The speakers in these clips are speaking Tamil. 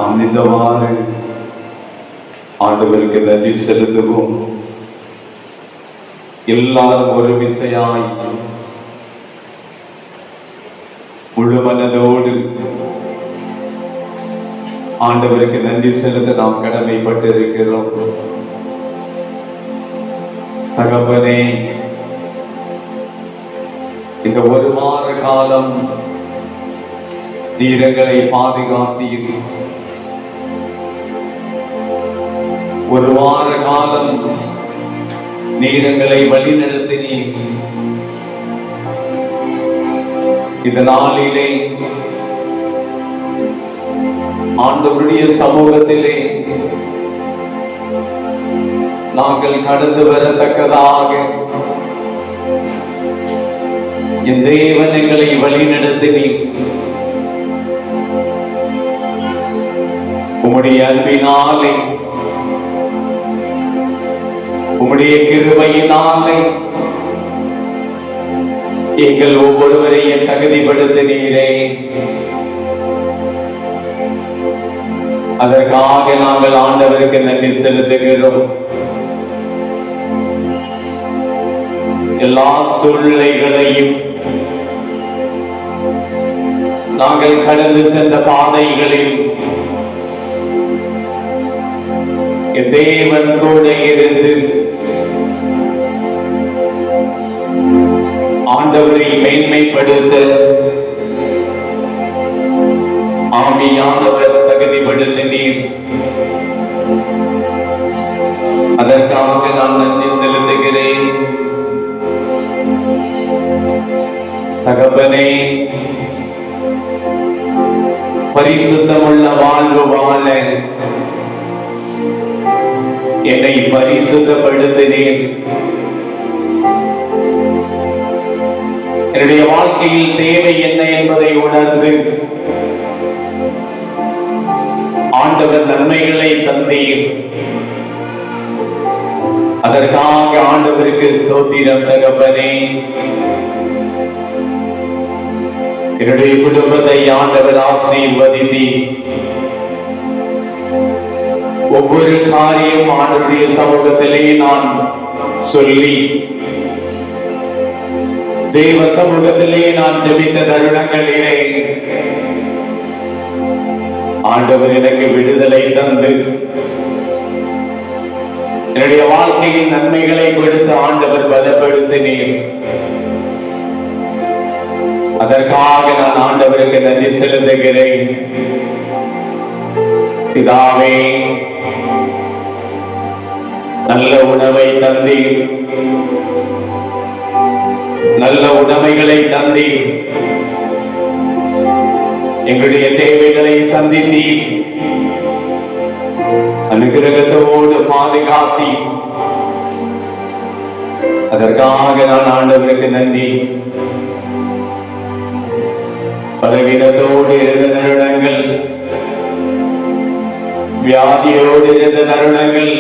நாம் இந்தவாறு ஆண்டவருக்கு நன்றி செலுத்துவோம். எல்லாரும் ஒரு விசையாய் முழு மனதோடு ஆண்டவருக்கு நன்றி செலுத்த நாம் கடமைப்பட்டு இருக்கிறோம். தகப்பனே, இந்த ஒரு வார காலம் நீரங்களை பாதுகாத்தீர். ஒரு வார காலம் நீரங்களை வழிநடத்தினீர். இந்த நாளிலே ஆண்டவருடைய சமூகத்திலே நாங்கள் கடந்து வரத்தக்கதாக என் தேவன் எங்களை வழிநடத்தினீர். உம்முடைய அன்பினாலே, உம்முடைய கிருபையினாலே எங்கள் ஒவ்வொருவரையும் தகுதிப்படுத்தினீரே. அதற்காக நாங்கள் ஆண்டவருக்கு நன்றி செலுத்துகிறோம். எல்லா சூழ்நிலைகளையும், நாங்கள் கடந்து சென்ற பாதைகளில் தேவன் கூட இருந்து ஆண்டவரை மேன்மைப்படுத்த ஆவியானவர் தகுதிப்படுத்தினீர். அதற்காக நான் நன்றி செலுத்துகிறேன். தகப்பனே, பரிசுத்தமுள்ள வாழ்வு வாழ என்னை பரிசுத்தப்படுத்தினீர். என்னுடைய வாழ்க்கையில் தேவை என்ன என்பதை உணர்ந்து ஆண்டவர் நன்மைகளை தந்தீர். அதற்காக ஆண்டவருக்கு ஸ்தோத்திரம். தகப்பனே, என்னுடைய குடும்பத்தை ஆண்டவர் ஆசீர்வதித்தீர். ஒவ்வொரு காரியம் ஆண்டவருடைய சமூகத்திலே நான் சொல்லி, தேவ சமூகத்திலே நான் ஜெபித்த தருணங்களிலே ஆண்டவர் எனக்கு விடுதலை தந்து என்னுடைய வாழ்க்கையின் நன்மைகளை கொடுத்து ஆண்டவர் பலப்படுத்தினீர். அதற்காக நான் ஆண்டவருக்கு நன்றி செலுத்துகிறேன். பிதாவே, நல்ல உணவை தந்தீர், நல்ல உடைமைகளை தந்தீர், எங்களுடைய தேவைகளை சந்தித்தீர், அனுகிரகத்தோடு பாதுகாத்தி. அதற்காக நான் ஆண்டவருக்கு நன்றி. பலவீனத்தோடு இருந்த தருணங்கள், வியாதியோடு இருந்த தருணங்கள்,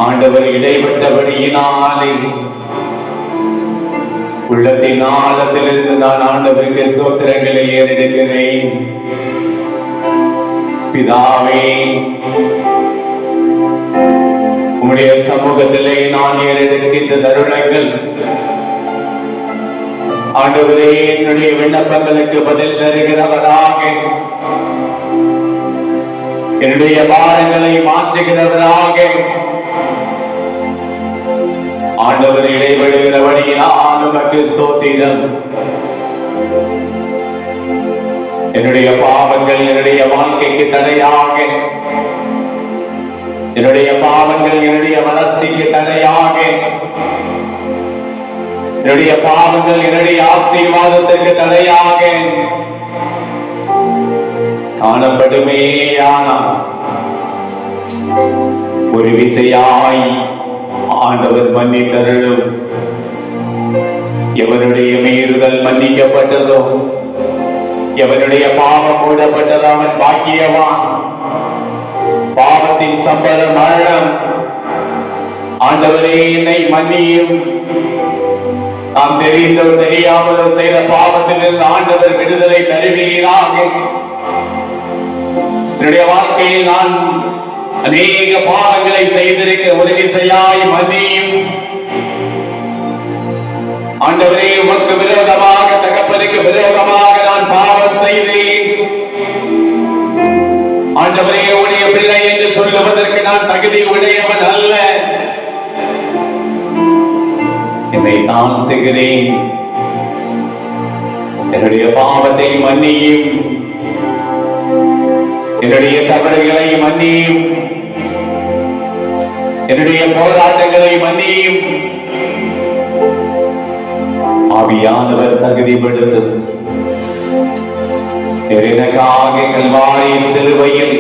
ஆண்டவர் இடைப்பட்டபடியினாலே உள்ளத்தின் ஆழத்திலிருந்து நான் ஆண்டவருக்கு ஸ்தோத்திரங்களை ஏறெடுக்கிறேன். பிதாவே, உம்முடைய சமூகத்திலே நான் ஏறெடுக்கின்ற தருணங்கள், ஆண்டவரே, என்னுடைய விண்ணப்பங்களுக்கு பதில் தருகிறவராக, என்னுடைய பாரங்களை மாற்றுகிறவராக, ஆண்டவர் இடைபடுகிறபடியினால் உமக்கு ஸ்தோத்திரம். என்னுடைய பாவங்கள் என்னுடைய வாழ்க்கைக்கு தடையாக, என்னுடைய பாவங்கள் என்னுடைய வளர்ச்சிக்கு தடையாக, என்னுடைய பாவங்கள் என்னுடைய ஆசீர்வாதத்துக்கு தடையாக காணப்படுமேயானால் ஒரு விசையாய் ஆண்டவர் மன்னித்தருளும். எவருடைய மீறுதல் மன்னிக்கப்பட்டதோ, எவனுடைய பாவம் மூடப்பட்டதோ அவன் பாக்கியவான். பாவத்தின் சம்பளம் மரணம். ஆண்டவரே, என்னை மன்னியும். நாம் தெரிந்தோ தெரியாமலோ செய்த பாவத்திலிருந்து ஆண்டவர் விடுதலை தருவீராக. என்னுடைய வாழ்க்கையில் நான் அநேக பாவங்களை செய்திருக்க உதவி செய்யாய் மன்னியும். ஆண்டவரே, உமக்கு விரோதமாக, தகப்பனுக்கு விரோதமாக நான் பாவம் செய்தேன். ஆண்டவரே, உடைய பிள்ளை என்று சொல்லுவதற்கு நான் தகுதி உடையவன் அல்ல. என்னை தாழ்த்துகிறேன். என்னுடைய பாவத்தை மன்னியும். என்னுடைய தவறுகளை மன்னியும். என்னுடைய போராட்டங்களை மன்னியும். ஆவியானவர் தகுதிப்படுத்தும். எனக்காக கல்வாரி சிலுவையில்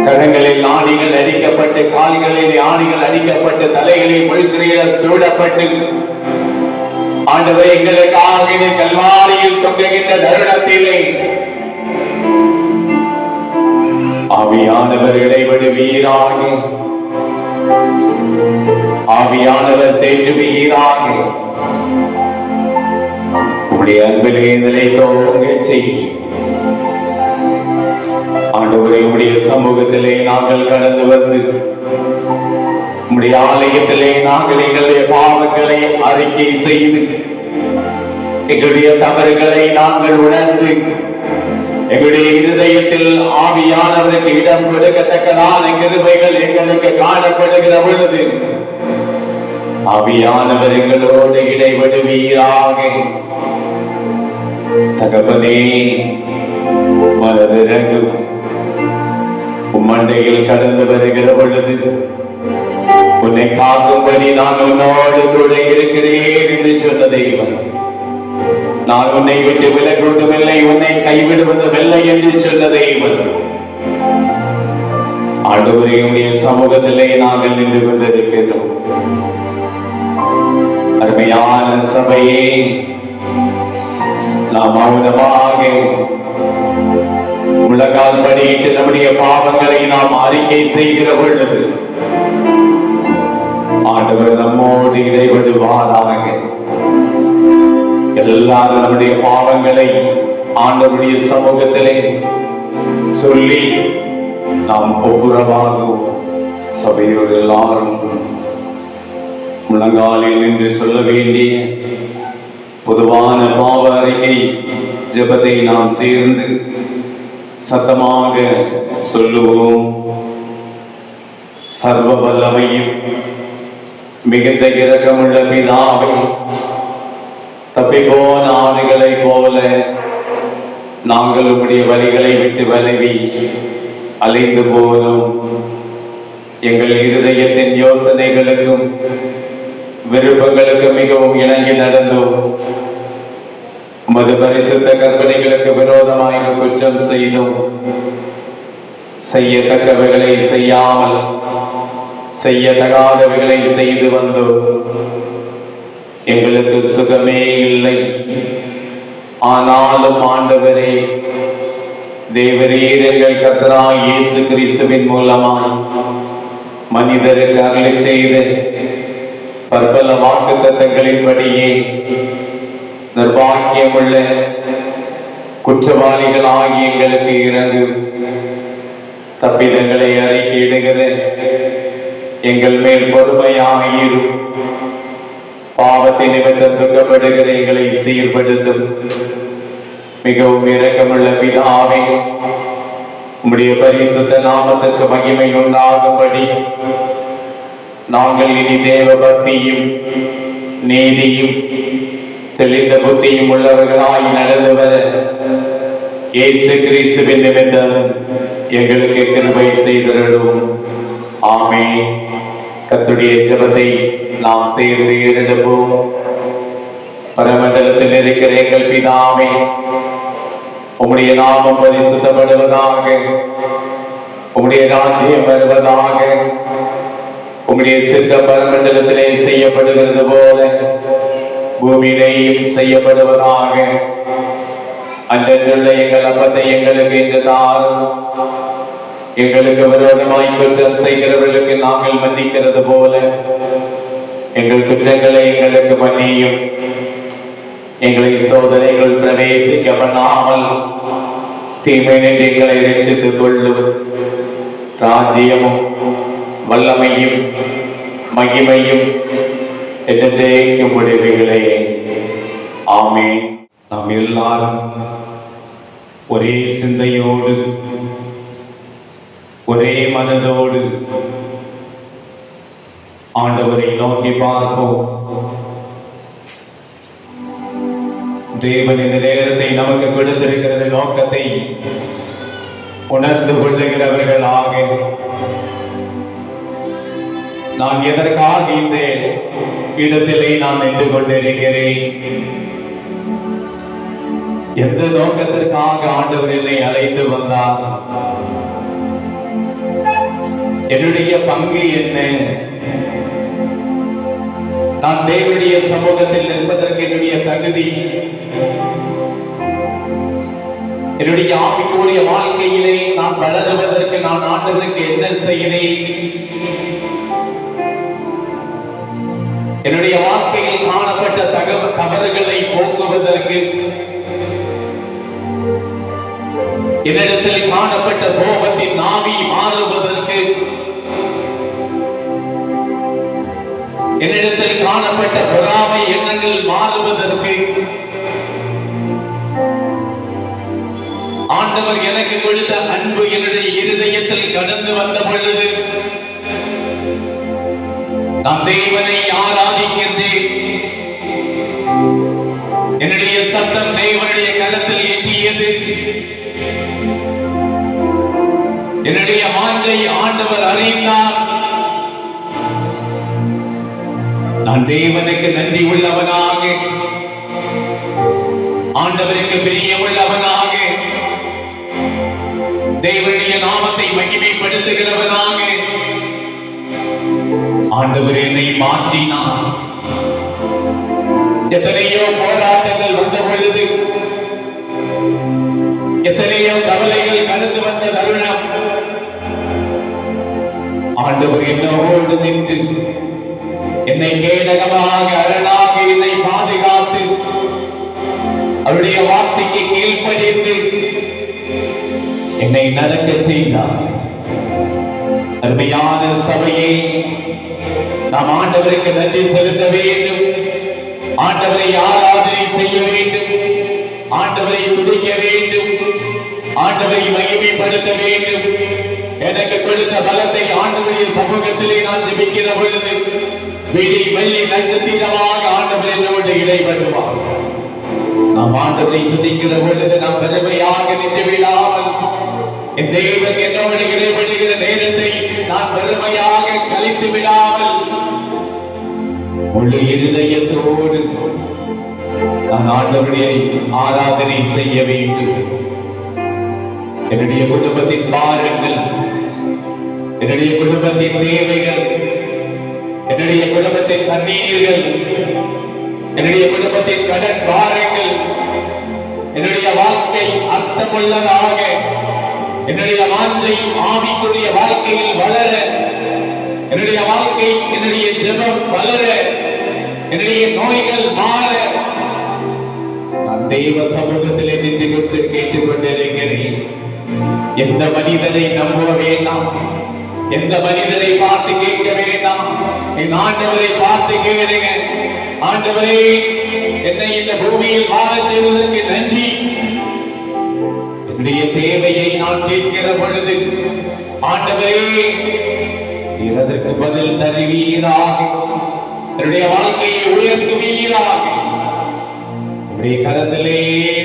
கரங்களில் ஆணிகள் அடிக்கப்பட்டு, கால்களில் ஆணிகள் அடிக்கப்பட்டு, தலைகளில் முழுக்கிறியல் சூடப்பட்டு, ஆண்டவர் எங்களுக்காக கல்வாரியில் தொங்குகின்ற தருணத்திலே ஆவியானவர் இடைவிடுவீராக, ஆவியானவர் தேற்றுவீராக, உடைய அன்பிலே நிலை தோங்க செய்யும். ஆண்டவரே, உடைய சமூகத்திலே நாங்கள் கடந்து வந்து உடைய ஆலயத்திலே நாங்கள் எங்களுடைய பாவங்களை அறிக்கை செய்து, எங்களுடைய தவறுகளை நாங்கள் உணர்ந்து, எங்களுடைய இருதயத்தில் ஆவியானவருக்கு இடம் கொடுக்கத்தக்கதான கிருபைகள் எங்களுக்கு காணப்படுகிற பொழுது ஆவியானவர் எங்களோடு இடைவிடுவீராக. தகப்பனே, மனதிறங்கு. உம்மண்டையில் கடந்து வருகிற பொழுது உன்னை காக்கும்படி நான் உன்னோடு கூட இருக்கிறேன் என்று சொன்ன தெய்வம், நான் உன்னை விட்டு விலகுவதுமில்லை, உன்னை கைவிடுவதுமில்லை என்று சொன்ன தெய்வம், ஆண்டவரையுடைய சமூகத்திலே நாங்கள் நின்று கொண்டிருக்கிறோம். அருமையான சபையே, நாம் மௌனமாக முழங்கால் படியிட்டு நம்முடைய பாவங்களை நாம் அறிக்கை செய்கிற பொழுது ஆண்டவர் நம்மோடு இடைவிடுவாராக. எல்லாரும் நம்முடைய பாவங்களை ஆண்டவருடைய சமூகத்திலே சொல்லி நாம் ஒப்புரவாகுவோம். சபையோடு எல்லாரும் முழங்காலில் நின்று சொல்ல வேண்டிய பொதுவான பாவ அறிக்கை ஜெபத்தை நாம் சேர்ந்து சத்தமாக சொல்லுவோம். சர்வ வல்லமையும் மிகுந்த இரக்கமுள்ள பிதாவே, தப்பிப்போன ஆடுகளைப் போல நாங்கள் உம்முடைய வழிகளை விட்டு விலகி அலைந்து போனோம். எங்கள் இருதயத்தின் யோசனைகளுக்கும் விருப்பங்களுக்கு மிகவும் இணங்கி நடந்தோம். உமது பரிசுத்த கற்பனைகளுக்கு விரோதமாக குற்றம் செய்தோம். செய்யத்தக்கவைகளை செய்யாமல் செய்யத்தகாதவைகளை செய்து வந்தோம். எங்களுக்கு சுகமே இல்லை. ஆனாலும் ஆண்டவரே, தேவரீர் எங்கள் கர்த்தராகிய இயேசு கிறிஸ்துவின் மூலமாய் மனிதருக்கு அருளி செய்த பற்பல வாக்குத்தத்தங்களின்படியே நிர்வாகியமுள்ள குற்றவாளிகள் ஆகிய எங்களுக்கு இறங்கு. தப்பிதங்களை அறிக்கையிடுகிற எங்கள் மேல் பொறுமையாயிரும். பாவத்தை நிமித்தம் துக்கப்படுகிற எங்களை சீர்படுத்தும். மிகவும் இரக்கமுள்ள பிதாவே, உம்முடைய பரிசுத்த நாமத்திற்கு மகிமை உண்டாகும்படி நாங்கள் இனி தேவ பக்தியும் நீதியும் தெளிந்த புத்தியும் உள்ளவர்களாய் நடந்து வர இயேசு கிறிஸ்துவின் நிமித்தம் எங்களுக்கு கிருபை செய்திருடும். ஆமென். கர்த்தருடைய ஜெபத்தை நாம் சேர்ந்து எழுதுவோம். பரமண்டலத்தில் இருக்கிற எங்கள் பிதாவே, உம்முடைய நாமம் பரிசுத்தப்படுவதாக, உம்முடைய ராஜ்யம் வருவதாக, உம்முடைய சித்தம் பரமண்டலத்திலே செய்யப்படுகிறது போல பூமியிலேயும் செய்யப்படுவதாக. அன்றென்றுள்ள எங்கள் அப்பத்தை எங்களுக்கு இன்று தாரும். எங்களுக்கு விரோதமாய் குற்றம் செய்கிறவர்களுக்கு நாங்கள் மன்னிக்கிறது போல எங்கள் குற்றங்களை எங்களுக்கு மன்னியும். எங்களை சோதனைகள் பிரவேசிக்க பண்ணாமல் தீமையினின்று எங்களை ரட்சித்துக் கொள்ளும். ராஜ்யமும் வல்லமையும் மகிமையும் என்றென்றைக்கும் உடையவைகளே. ஆமென். நாம் எல்லாரும் ஒரே சிந்தையோடு ஒரே மனதோடு ஆண்டவரை நோக்கி பார்ப்போம். தேவன் இந்த நேரத்தை நமக்கு கொடுத்திருக்கிறது நோக்கத்தை உணர்ந்து கொள்ளுகிறவர்களாக, நான் எதற்காக இந்த இடத்திலே நான் நின்று கொண்டிருக்கிறேன், எந்த நோக்கத்திற்காக ஆண்டவர் என்னை அழைத்து வந்தார், என்னுடைய பங்கு என்ன, நான் தேவனுடைய சமூகத்தில் நிற்பதற்கு என்னுடைய தகுதி, என்னுடைய ஆவிக்குரிய வாழ்க்கையிலே நான் வளருவதற்கு நான் ஆண்டவருக்கு என்ன செய்கிறேன், என்னுடைய வாழ்க்கையில் காணப்பட்ட தவறுகளை போக்குவதற்கு, என்னிடத்தில் காணப்பட்ட கோபத்தின் ஆவி மாறுவதற்கு, என்னிடத்தில் காணப்பட்ட பொறாமை எண்ணங்கள் மாறுவதற்கு, ஆண்டவர் எனக்கு கொடுத்த அன்பு என்னுடைய இருதயத்தில் கடந்து வந்த பொழுது நான் தேவனை ஆராதிக்கின்றேன். என்னுடைய சத்தம் தேவனுடைய கரத்தில் எட்டியது. என்னுடைய வாஞ்சை ஆண்டவர் அறிந்தார். நான் தேவனுக்கு நன்றி உள்ளவனாக, ஆண்டவருக்கு பிரியமுள்ளவனாக, தேவனுடைய நாமத்தை மகிமைப்படுத்துகிறவனாக ஆண்டவர் என்னை மாற்றினார். எத்தனையோ போராட்டங்கள் வந்த பொழுது, எத்தனையோ கவலைகள் கடந்து வந்த தருணம், ஆண்டவர் என்னோடு நின்று என்னை கேடகமாக அரணாக என்னை பாதுகாத்து அவருடைய வார்த்தைக்கு கீழ்ப்படிந்து என்னை நடக்க செய்தார். அருமையான சபையை நாம் ஆண்டவருக்கு நன்றி செலுத்த வேண்டும். ஆண்டவரை ஆராதனை செய்ய வேண்டும். ஆண்டவரை துதிக்க வேண்டும். ஆண்டவரை மகிமைப்படுத்த வேண்டும். எனக்கு கொடுத்த பலத்தை ஆண்டவருடைய சமூகத்திலே நான் ஜெபிக்கிற பொழுது விழி வெள்ளி நட்சத்திரமாக ஆண்டவர் என்னோடு இடைபடுவார். நாம் ஆண்டவரை துதிக்கிற பொழுது நாம் பெருமையாக நின்று விடாமல், என் தேவன் என்னோடு இடைபடுகிற நேரத்தை நான் பெருமையாக கழித்து விடாமல் முழு இருதயத்தோடு நான் ஆண்டவருடைய ஆராதனை செய்ய வேண்டும். என்னுடைய குடும்பத்தின் பாரங்கள், என்னுடைய குடும்பத்தின் தேவைகள், என்னுடைய குடும்பத்தின் கண்ணீர்கள், என்னுடைய குடும்பத்தின் கடன் பாரங்கள், என்னுடைய வாழ்க்கை அர்த்தமுள்ளதாக, என்னுடைய வாஞ்சை ஆவிக்குரிய வாழ்க்கையில் வளர, என்னுடைய வாழ்க்கை என்னுடைய ஜெபம் வளர, என்னுடைய நோய்கள் மாற நான் தெய்வ சமூகத்திலே நின்று கொண்டு கேட்டுக்கொண்டிருக்கிறேன். எந்த மனிதனை நம்ப வேண்டாம், எந்த மனிதரை பார்த்து கேட்க வேண்டாம், என் ஆண்டவரை பார்த்து கேளுங்க. ஆண்டவரே, என்னை இந்த பூமியில் வாழ செய்வதற்கு நன்றி. என்னுடைய தேவையை நான் கேட்கிற பொழுது ஆண்டவரே இதற்கு பதில் தருவீராக, என்னுடைய வாழ்க்கையை உயர்த்துவீராக. உடைய கரத்திலே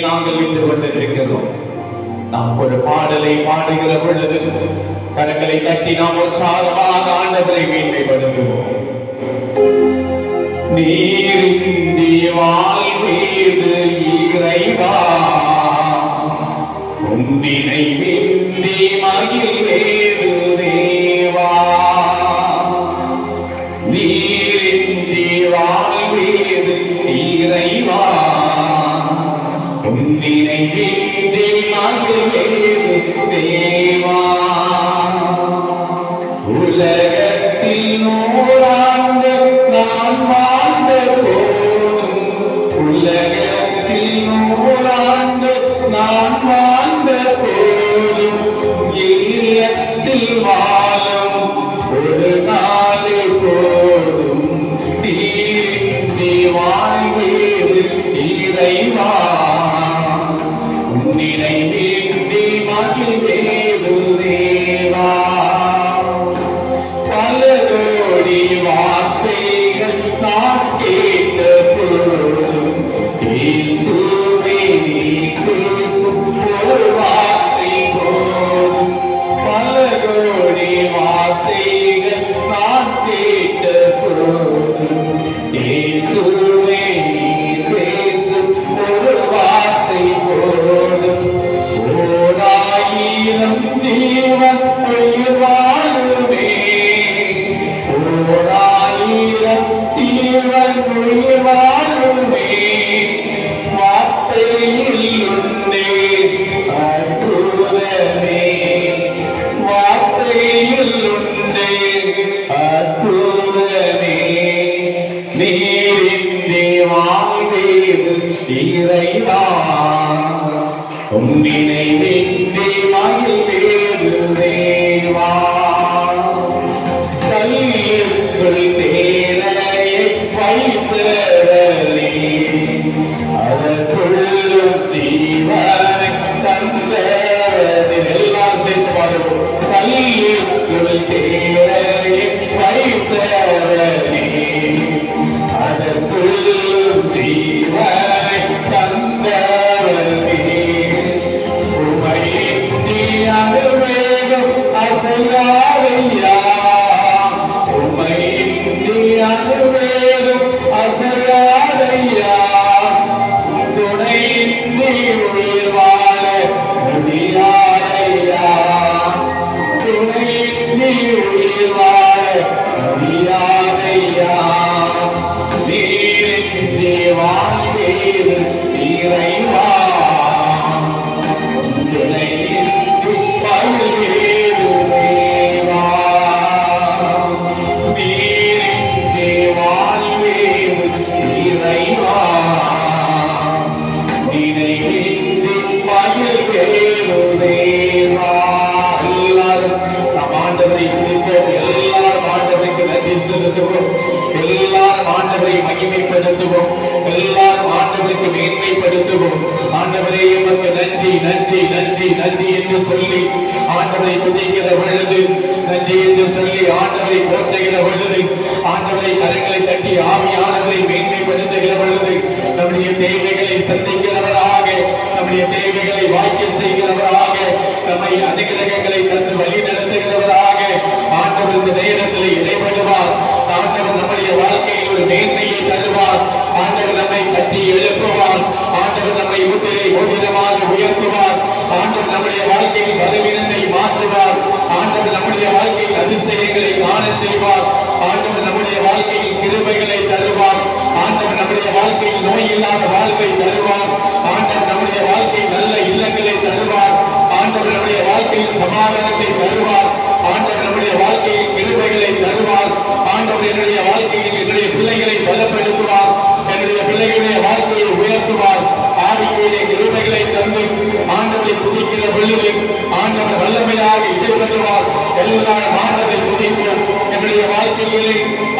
நாங்கள் விட்டு கொண்டிருக்கிறோம். நாம் ஒரு பாடலை பாடுகிற பொழுது கரங்களை தட்டி நாம் உற்சாகமாக ஆண்டவரை மேன்மைப்படுத்துவோம். நீரின்றி வாழ்வேது இறைவா, உன்னினை விந்தி மகிழ்வேது தேவா. நீரின்றி வாழ்வேது இறைவா, உன்னினை விந்தி மகிழ்வேது தேவா. உலகத்தில் நூறாண்டு நான் வாழ்ந்த போதும், உலகத்தில் நூறாண்டு நான் வாழ்ந்த போதும் வாழ்வேது இறைவா உன்னினை விட்டு மகிழ்வேது தேவா கல்லுக்குள் தேரையை வைத்தவரே அதற்குள்ளும் ஜீவனை தந்தவரே எல்லாம் சேர்த்து பாடுவோம் கல்லுக்குள் தேரையை வைத்தவரே அதற்குள்ளும் ஜீவனை தந்தவரே உமையின்றி அனுவேகம் அசையாதையா உமையின்றி அனுவேகம் அசையாதையா துணையின்றி உயிர் வாழ முடியாதையா துணையின்றி உயிர் வாழ முடியாதையா நீரின்றி வாழ்வேது இறைவா துணையின்றி பல்வேறு தேவா நீரின்றி வாழ்வேது இறைவா நினைவின்றி பல்வேறு தேவா எல்லாரும் நம் ஆண்டவரை துதிப்போம் எல்லாரும் ஆண்டவருக்கு நன்றி செலுத்துவோம் எல்லாரும் ஆண்டவரை மகிமைப்படுத்துவோம் எல்லாரும் ஆண்டவருக்கு மேன்மைப்படுத்துவோம் ஆண்டவரே உமக்கு நன்றி நன்றி நன்றி நன்றி என்று சொல்லி ஆண்டவரை துதிக்கிற பொழுது நன்றி என்று சொல்லி ஆண்டவரை போற்றுகிற பொழுது ஆண்டவரை கரங்களை தட்டி ஆவியானவரை மேன்மைப்படுத்துகிற பொழுது நம்முடைய தேவைகளை சந்திக்கிறவராக நம்முடைய தேவைகளை வாக்கியம் செய்கிறவராக நம்மை அனுகிரகங்களை தந்து வழி நடத்துகிறவராக ஆண்டவர் இந்த நேரத்தில் இடைபடுவார் ஆண்டவர் நம்முடைய வாழ்க்கையில் ஒரு மேன்மையை தருவார் ஆண்டவர் நம்மை கட்டி எழுப்புவார் ஆண்டவர் நம்மை ஊதிரமாக உயர்த்துவார் ஆண்டவர் நம்முடைய வாழ்க்கையில் பலவீனத்தை மாற்றுவார் ஆண்டவர் நம்முடைய வாழ்க்கையில் அதிசயங்களை காண செய்வார் ஆண்டவர் நம்முடைய வாழ்க்கையில் கிருபைகளை தருவார் ஆண்டவர் நம்முடைய வாழ்க்கையில் நோய் இல்லாத வாழ்வை தருவார் ஆண்டவர் நம்முடைய வாழ்க்கையில் நல்ல இல்லங்களை தருவார் ஆண்டவர் நம்முடைய வாழ்க்கையில் சமாதானத்தை தருவார் ஆண்டவர் நம்முடைய வாழ்க்கையில் கிருபைகளை தருவார் ஆண்டவர் என்னுடைய வாழ்க்கையில் என்னுடைய பிள்ளைகளை பலப்படுத்துவார் என்னுடைய பிள்ளைகளுடைய வாழ்க்கையை உயர்த்துவார் ஆவிக்குரிய கிருபைகளை தந்து ஆண்டவரை துதிக்கிற பொழுது ஆண்டவர் வல்லமையாக இடைபெறுவார் எல்லாரும் ஆண்டவரை துதிப்போம் என்னுடைய வாழ்க்கையிலே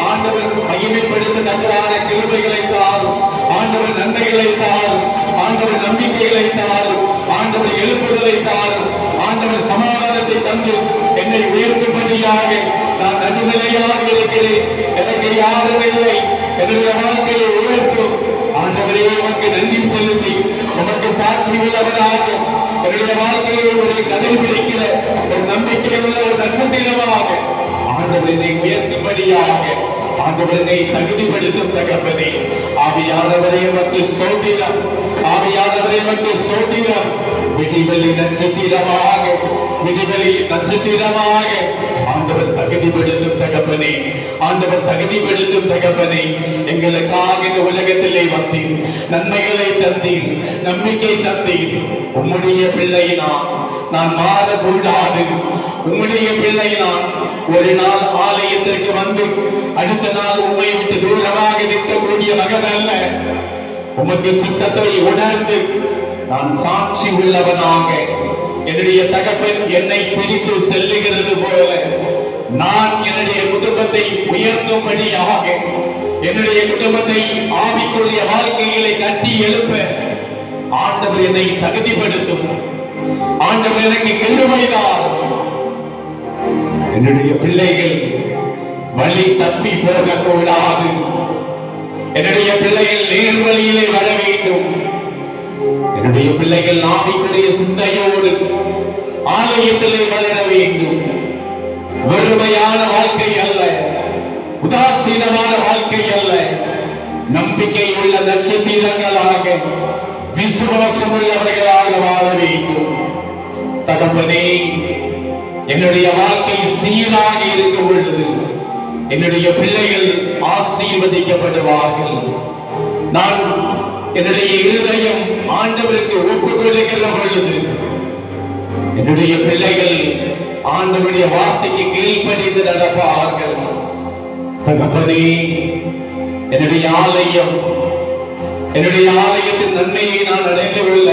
ஆண்டவர் மகிமைப்படுத்தத்தக்கதான கிருபைகளை தாரும் ஆண்டவர் நன்மைகளை தாரும் ஆண்டவர் நம்பிக்கைகளை தாரும் ஆண்டவர் எழுப்புதலை தாரும் ஆண்டவர் சமாதானத்தை தந்து என்னை உயர்த்தும்படியாக நான் நடுநிலையாக இருக்கிறேன் எனக்கு யாரும் இல்லை என்னுடைய வாழ்க்கையை உயர்த்தும் ஆண்டவரே உமக்கு நன்றி செலுத்தி உமக்கு சாட்சி உள்ளவனாக என்னுடைய வாழ்க்கையை ஒரு கடைபிடிக்கிற ஒரு நம்பிக்கை உள்ள ஒரு நட்சத்திரமாக ஆண்டவரை உயர்த்தும்படியாக ஆண்டவரை தகுதிப்படுத்தும் தகப்பனே ஆவியானவரே உமக்கு ஸ்தோத்திரம் ஆவியானவரே உமக்கு ஸ்தோத்திரம் விடிவெளி நட்சத்திரமாக விடிவெளி நட்சத்திரமாக ஆண்டவர் தகுதிப்படுத்தும் தகப்பனே ஆண்டவர் தகுதிப்படுத்தும் தகப்பனே எங்களுக்காக இந்த உலகத்திலே வந்தீர் நன்மைகளை தந்தீர் நம்பிக்கை தந்தீர் உம்முடைய பிள்ளை நான் மாறக்கூடாது உம்முடைய பிள்ளை நான் ஒரு நாள் ஆலயத்திற்கு வந்து அடுத்த நாள் உண்மை விட்டு தூரமாக நிற்கக்கூடிய மகன் அல்ல உமக்கு சித்தத்தை உணர்ந்து நான் சாட்சி உள்ளவனாக என்னுடைய தகப்பன் என்னை பிரித்து செல்லுகிறது போல நான் என்னுடைய குடும்பத்தை உயர்த்தும்படியாக என்னுடைய குடும்பத்தை ஆவிக்குரிய வாழ்க்கைகளை கட்டி எழுப்ப ஆண்டவர் என்னை தகுதிப்படுத்தும் ஆண்டவர் எனக்கு கிருபைதான் என்னுடைய பிள்ளைகள் வழி தப்பி போகக்கூடாது என்னுடைய பிள்ளைகள் நேர் வழியிலே வர வேண்டும் என்னுடைய பிள்ளைகள் ஆவிக்குரிய சிந்தையோடு ஆலயத்திலே வளர வேண்டும் வெறுமையான வாழ்க்கை அல்ல உதாசீனமான வாழ்க்கை அல்ல நம்பிக்கை உள்ள நட்சத்திரங்களாக விசுவாசம் உள்ளவர்களாக வாழ வேண்டும் தகப்பனே என்னுடைய வாழ்க்கை சீராக இருக்கும் பொழுது என்னுடைய பிள்ளைகள் ஆசீர்வதிக்கப்படுவார்கள் நான் என்னுடைய இருதயம் ஆண்டவருக்கு ஒப்புக்கொள்ளுகிற பொழுது என்னுடைய பிள்ளைகள் ஆண்டவருடைய வார்த்தைக்கு கீழ்ப்படிந்து நடப்பார்கள் தகப்பனே என்னுடைய ஆலயம் என்னுடைய ஆலயத்தின் நன்மையை நான் அடைந்து கொள்ள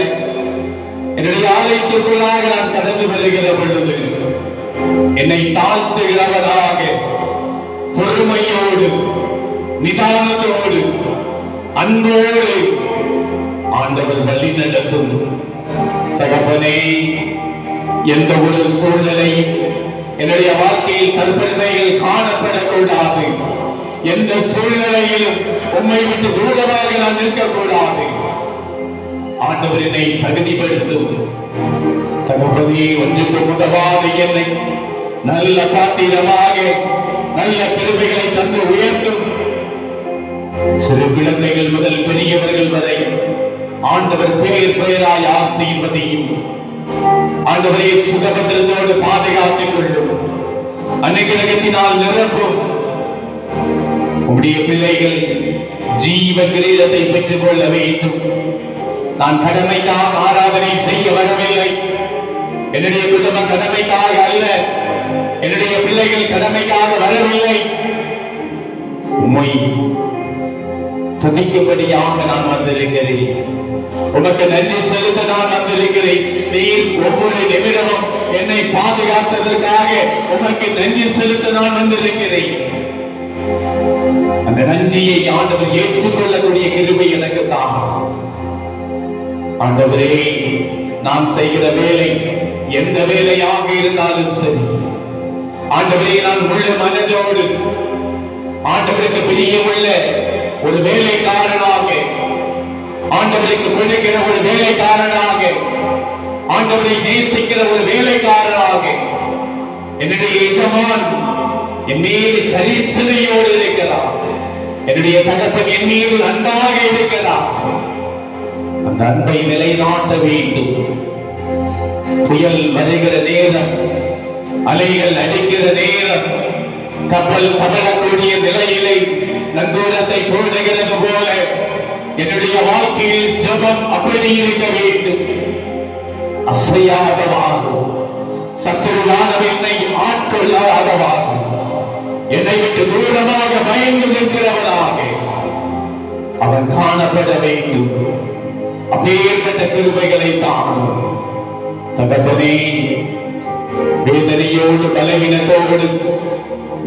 என்னுடைய ஆலயத்திற்குள்ளாக நான் கடந்து வருகிற பொழுது என்னை தாழ்த்துகிறவராக பொறுமையோடு நிதானத்தோடு அன்போடு ஆண்டவர் வழி நடத்தும் தகப்பனே. எந்த ஒரு சூழ்நிலை என்னுடைய வாழ்க்கையில் தற்பெருமைகள் காணப்படக்கூடாது. எந்த சூழ்நிலையிலும் உம்மை விட்டு தூரமாக நான் நிற்கக்கூடாது. ஆண்டவர் என்னை தகுதிப்படுத்தும் தகப்பனே. ஒன்றுக்கு உதவாத என்னை நல்ல பாத்திரமாக நல்ல கிருபைகளை தந்து உயர்த்தும். சிறு குழந்தைகள் முதல் பெரியவர்கள் வரை ஆண்டவர் பெயர் பெயராய் ஆசீர்வதியும். ஆண்டவரே சுகபத்திரத்தோடு பாதுகாத்துக் கொள்ளும். அனுகிரகத்தினால் நிரப்பும். உடைய பிள்ளைகள் ஜீவ கிரீடத்தை பெற்றுக் கொள்ள வேண்டும். நான் கடமைக்காக ஆராதனை செய்ய வரவில்லை. என்னுடைய குடும்பம் கடமைக்காக அல்ல. என்னுடைய பிள்ளைகள் கடமைக்காக வரவில்லை. உம்மை துதிக்கும்படியாக நான் வந்திருக்கிறேன். உமக்கு நன்றி செலுத்த நான் வந்திருக்கிறேன். நீர் ஒவ்வொரு நிமிடமும் என்னை பாதுகாத்ததற்காக உமக்கு நன்றி செலுத்த நான் வந்திருக்கிறேன். அந்த நன்றியை ஆண்டவர் ஏற்றுக்கொள்ளக்கூடிய கிருபை எனக்கு தான். ஆண்டவரே, நான் செய்கிற வேலை எந்த வேலையாக இருந்தாலும் சரி, ஆண்டவரே, நான் முழு மனதோடு ஆண்டவருக்கு பிரியமுள்ள ஒரு வேலைக்காரனாக, ஆண்டவருக்கு கொடுக்கிற ஒரு வேலைக்காரனாக, ஆண்டவரை நேசிக்கிற ஒரு வேலைக்காரனாக, என்னுடைய எஜமான் என் மீது கரிசனையோடு இருக்கிறார். என்னுடைய தகப்பன் என் மீது அன்பாக இருக்கிறார். அந்த அன்பை நிலைநாட்ட வேண்டும். புயல் வருகிற நேரம், அலைகள் அடிக்கிற நேரம், கப்பல் கவலக்கூடிய நிலையிலே நங்கூரத்தை போடுகிறது போல என்னுடைய வாழ்க்கையில் ஜெபம் அப்படி இருக்க வேண்டும். அசையாதவாகும், சத்துருவானவனை ஆட்கொள்ளாதவாகும், என்னை விட்டு தூரமாக பயந்து நிற்கிறவனாக அவன் காணப்பட வேண்டும். அப்பேற்பட்ட கிருபைகளை தான் தகப்பனே. வேதனையோடு பலவீனத்தோடு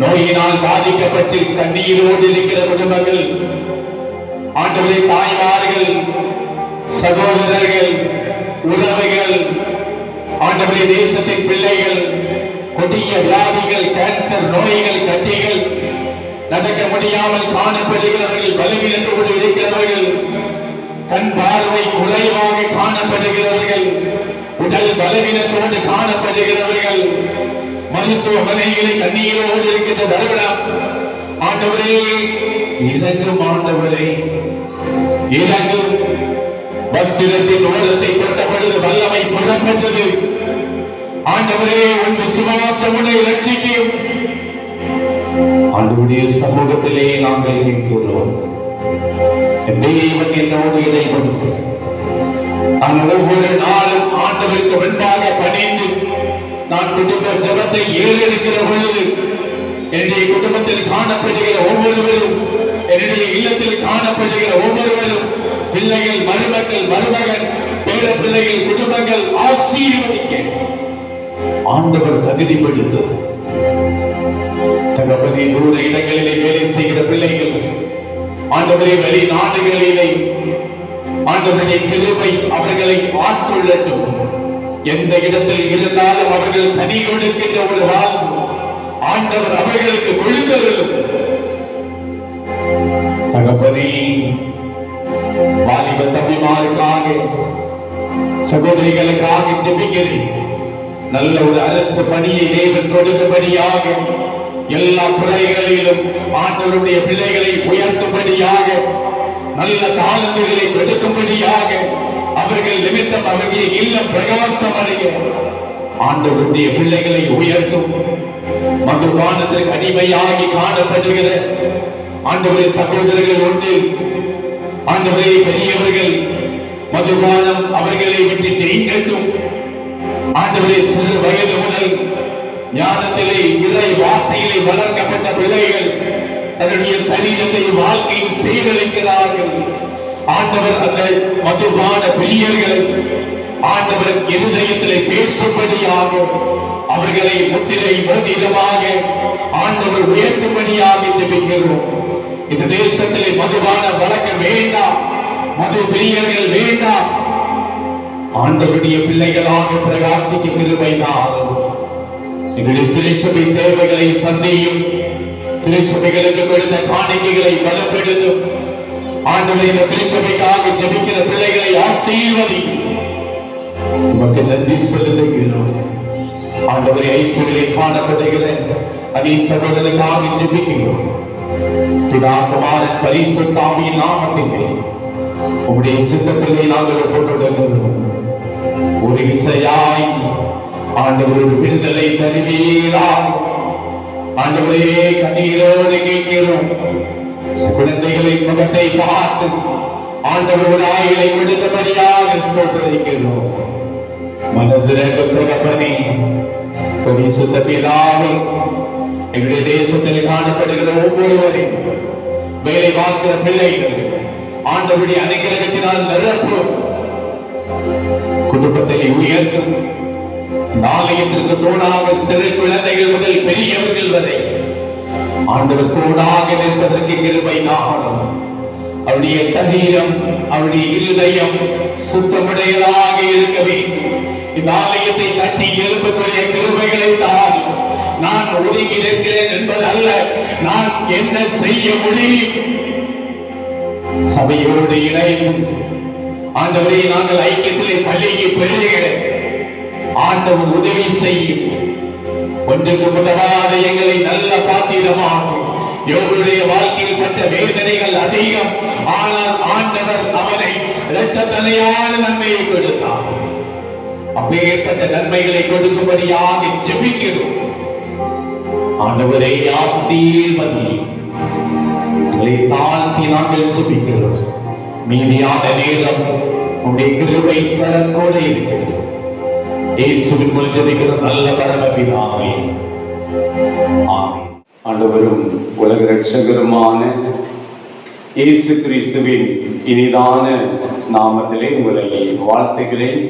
நோயினால் பாதிக்கப்பட்டு கண்ணீரோடு இருக்கிற குடும்பங்கள், ஆண்டவரே, தாய்மார்கள், சகோதரர்கள், உறவுகள், ஆண்டவரே, தேசத்தின் பிள்ளைகள், கொடிய வியாதிகள், கேன்சர் நோய்கள், கட்டிகள், நடக்க முடியாமல் காணப்படுகிறவர்கள், பலவீனத்தோடு இருக்கிறவர்கள், கண் பார்வை குறைவாக காணப்படுகிறவர்கள், உடல் பலவீனத்தோடு காணப்படுகிறவர்கள், மருத்துவமனைகளை கண்ணீரோடு இருக்கின்ற தருணம், ஆண்டவரே இறங்கும். ஆண்டவரே இறங்கும். வஸ்திரத்தின் ஓரத்தை தொட்டப்படுது வல்லமை புறப்பட்டது. ஆண்டவரே, உன் விசுவாசமுடைய ரட்சிக்கும். ஆண்டவருடைய சமூகத்திலே நாங்கள் கேட்கிறோம். தேவன் என்னோடு இடைப்படுத்த நான் ஒவ்வொரு நாளும் ஆண்டவருக்கு முன்பாக பணிந்து நான் குடும்ப ஜபத்தை ஏறெடுக்கிற பொழுது என்னுடைய குடும்பத்தில் காணப்படுகிற ஒவ்வொருவரும், என்னுடைய இல்லத்தில் காணப்படுகிற ஒவ்வொருவரும், பிள்ளைகள், மருமக்கள், மருமகன், பேர பிள்ளைகள், குடும்பங்கள் ஆசீர்வதிக்க ஆண்டவர் தகுதிப்படுத்த தகப்பனே. தூர இடங்களிலே வேலை செய்கிற பிள்ளைகள், ஆண்டவரே, வெளிநாடுகளிலே ஆண்டவருடைய கிருபை அவர்களை ஆட்கொள்ளட்டும். எந்த இடத்தில் இருந்தாலும் அவர்கள் தனி கொடுக்கின்ற ஒரு வாழ்வு ஆண்டவர் அவர்களுக்கு கொடுத்தருளும். தகப்பனே, வாலிப தம்பிமாருக்காக, சகோதரிகளுக்காக ஜெபிக்கிறேன். நல்ல ஒரு அரசு பணியை தேவன் கொடுத்தபடியாக, எல்லா துறைகளிலும் ஆண்டவருடைய பிள்ளைகளை உயர்த்தும்படியாக, நல்ல தாளந்துகளை கொடுக்கும்படியாக, அவர்கள் நிமித்தம் அவருடைய இல்லம் பிரகாசம் அடைய ஆண்டவருடைய பிள்ளைகளை உயர்த்தும். மதுபானத்திற்கு அடிமையாகி காணப்படுகிற ஆண்டவரே சகோதரர்கள் உண்டு. ஆண்டவரே, பெரியவர்கள் மதுபானம் அவர்களை விட்டு நீங்கட்டும். ஆண்டவரே, சிறு வயது முதல் ஞானத்திலே இறை வார்த்தையிலே வளர்க்கப்பட்ட பிள்ளைகள் தன்னுடைய சரீரத்தை வாழ்க்கையில் சீரழிக்கிறார்கள். ஆண்டவர் அந்த மதுபான பிரியர்களை ஆண்டவர் இருதயத்திலே பேசும்படியாக அவர்களை முத்திரை மோதிரமாக ஆண்டவர் உயர்த்தும்படியாக ஜெபிக்கிறோம். இந்த தேசத்திலே மதுபான வழக்கம் வேண்டாம், மது பிரியர்கள் வேண்டாம். ஆண்டவருடைய பிள்ளைகளாக பிரகாசிக்க கிருபை தாரும். எங்களுடைய திருச்சபை தேவைகளை சந்தியும், திருச்சபைகளுக்கு கொடுத்த காணிக்கைகளை பலப்படுத்தும். ஆண்டவரை இந்த திருச்சபைக்காக ஜெபிக்கிற பிள்ளைகளை ஆசீர்வதியும். உமக்கு நன்றி செலுத்துகிறோம். ஆண்டவரை ஐஸ்வர்யை காணப்படுகிற அதே சகோதரனுக்காக ஜெபிக்கிறோம். பிதா குமாரன் பரிசுத்த ஆவியின் நாமத்திலே உம்முடைய சித்தத்திலே நாங்கள் ஒப்புக்கொள்கிறோம். ஒரு இசையாய் ஆண்டவர் விடுதலை தருவீராக. ஆண்டவரே, கண்ணீரோடு கேட்கிறோம். குழந்தைகளின் முகத்தை பார்த்து ஆண்டவர் ஆயுளை கொடுத்தபடியாக ஸ்தோத்திரிக்கிறோம். மனதிறக்க தகப்பனே, பரிசுத்த பிதாவே, எங்களுடைய தேசத்தில் காணப்படுகிற ஒவ்வொருவரையும் வேலை பார்க்கிற பிள்ளைகள் ஆண்டவருடைய அனுகிரகத்தினால் நிரப்பும். குடும்பத்தை உயர்த்தும். நாளையத்திற்கு தோடாக சிறு குழந்தைகள் முதல் பெரியவர்கள் வரை ஆண்டவர் தோடாக நிற்பதற்கு கிருபை தாரும். அவருடைய சரீரம், அவருடைய இருதயம் சுத்தமுடையதாக இருக்க வேண்டும். இந்த ஆலயத்தை கட்டி எழுப்பக்கூடிய கிருபைகளை தாரும். நான் ஒதுங்கி இருக்கிறேன் என்பது அல்ல, நான் என்ன செய்ய முடியும்? சபையோடு இணைந்து ஆண்டவரை நாங்கள் ஐக்கியத்திலே பள்ளிக்கு பெறுகிற ஆண்டவர் உதவி செய்யும். ஒன்றுக்கு உதவாத எங்களை நல்ல பாத்திரமாகும். யோபுடைய வாழ்க்கையில் பட்ட வேதனைகள் அதிகம், ஆனால் ஆண்டவர் அவனை இரட்டத்தனையான நன்மையை கொடுத்தார். அப்பேற்பட்ட நன்மைகளை கொடுக்கும்படியாக ஜெபிக்கிறோம். ஆண்டவரை ஆசீர்வதியும். எங்களை தாழ்த்தி நாங்கள் ஜெபிக்கிறோம். மீதியான நேரம் உடைய கிருபை தரத்தோடு இருக்கிறது. இயேசுவின் மூலம் ஜெபிக்கிற நல்ல பரமபிதாவே, ஆமென். ஆண்டவரும் உலக இரட்சகருமான இயேசு கிறிஸ்துவின் இனிதான நாமத்திலே உங்களை வாழ்த்துகிறேன்.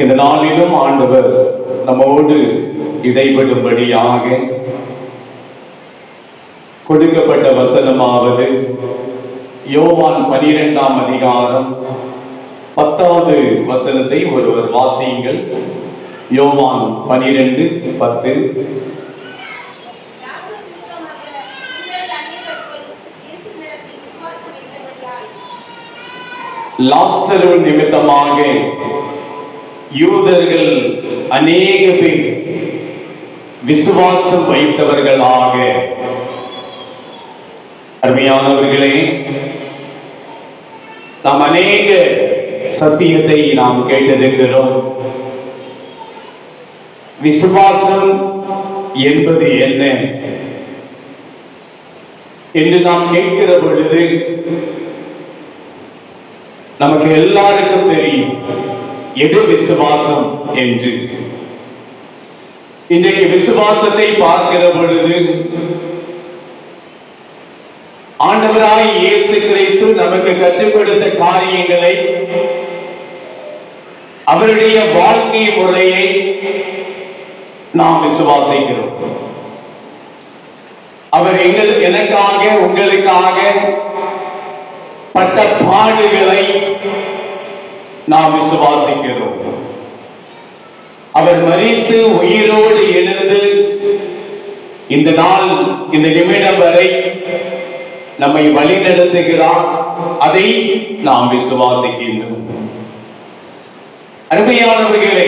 இந்த நாளிலும் ஆண்டவர் நம்மோடு இடைபடும்படியாக கொடுக்கப்பட்ட வசனமாவது யோவான் 12ஆம் அதிகாரம் 10வது வசனத்தை ஒருவர் வாசியுங்கள். யோவான் 12:10. லாசரு நிமித்தமாக யூதர்கள் அநேக பேர் விசுவாசம் வைத்தவர்களாக. அருமையானவர்களே, நாம் அநேக சத்தியத்தை நாம் கேட்டிருக்கிறோம். விசுவாசம் என்பது என்ன என்று நாம் கேட்கிற பொழுது நமக்கு எல்லாருக்கும் தெரியும் எது விசுவாசம் என்று. இன்றைக்கு விசுவாசத்தை பார்க்கிற பொழுது ஆண்டவராய் இயேசு கிறிஸ்து நமக்கு கற்றுக் கொடுத்த காரியங்களை, அவருடைய வாழ்க்கை முறையை நாம் விசுவாசிக்கிறோம். அவர் எனக்காக உங்களுக்காக பட்ட பாடுகளை நாம் விசுவாசிக்கிறோம். அவர் மரித்து உயிரோடு எழுந்து இந்த நாள், இந்த நிமிடம் வரை நம்மை வழிநடத்துகிறார். அதை நாம் விசுவாசிக்கின்றோம். அருமையானவர்களே,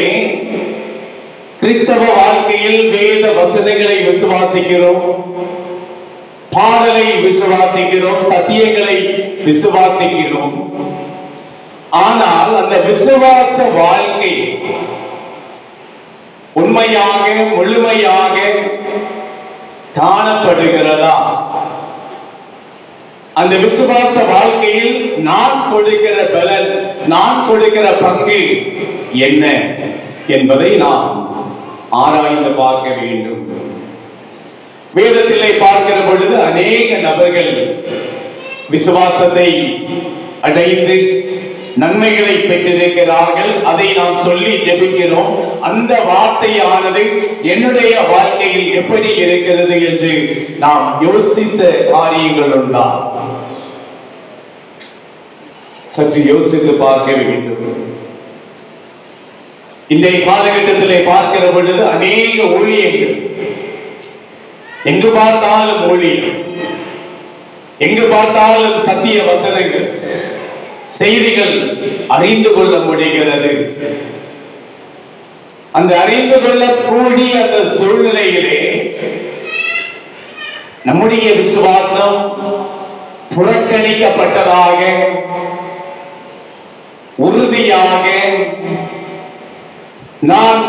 கிறிஸ்தவ வாழ்க்கையில் வேத வசனங்களை விசுவாசிக்கிறோம், பாடலை விசுவாசிக்கிறோம், சத்தியங்களை விசுவாசிக்கிறோம். ஆனால் அந்த விசுவாச வாழ்க்கை உண்மையாக முழுமையாக காணப்படுகிறதா? அந்த விசுவாச வாழ்க்கையில் நான் கொடுக்கிற பலன், நான் கொடுக்கிற பங்கு என்ன என்பதை நாம் ஆராய்ந்து பார்க்க வேண்டும். வேதத்திலே பார்க்கிற பொழுது அநேக நபர்கள் விசுவாசத்தை அடைந்து நன்மைகளை பெற்றிருக்கிறார்கள். அதை நாம் சொல்லி ஜெபிக்கிறோம். அந்த வார்த்தையானது என்னுடைய வாழ்க்கையில் எப்படி இருக்கிறது என்று நாம் யோசித்த காரியங்கள் உண்டா? சற்று யோசித்து பார்க்க வேண்டும். இன்றைய காலகட்டத்திலே பார்க்கிற பொழுது அநேக ஊழியங்கள், எங்கு பார்த்தாலும் ஊழியம், எங்கு பார்த்தாலும் சத்திய வசனங்கள், செய்திகள் அறிந்து கொள்ள முடிகிறது. அந்த அறிந்து கொள்ளக்கூடிய அந்த சூழ்நிலையிலே நம்முடைய விசுவாசம் புறக்கணிக்கப்பட்டதாக, உறுதியாக நான்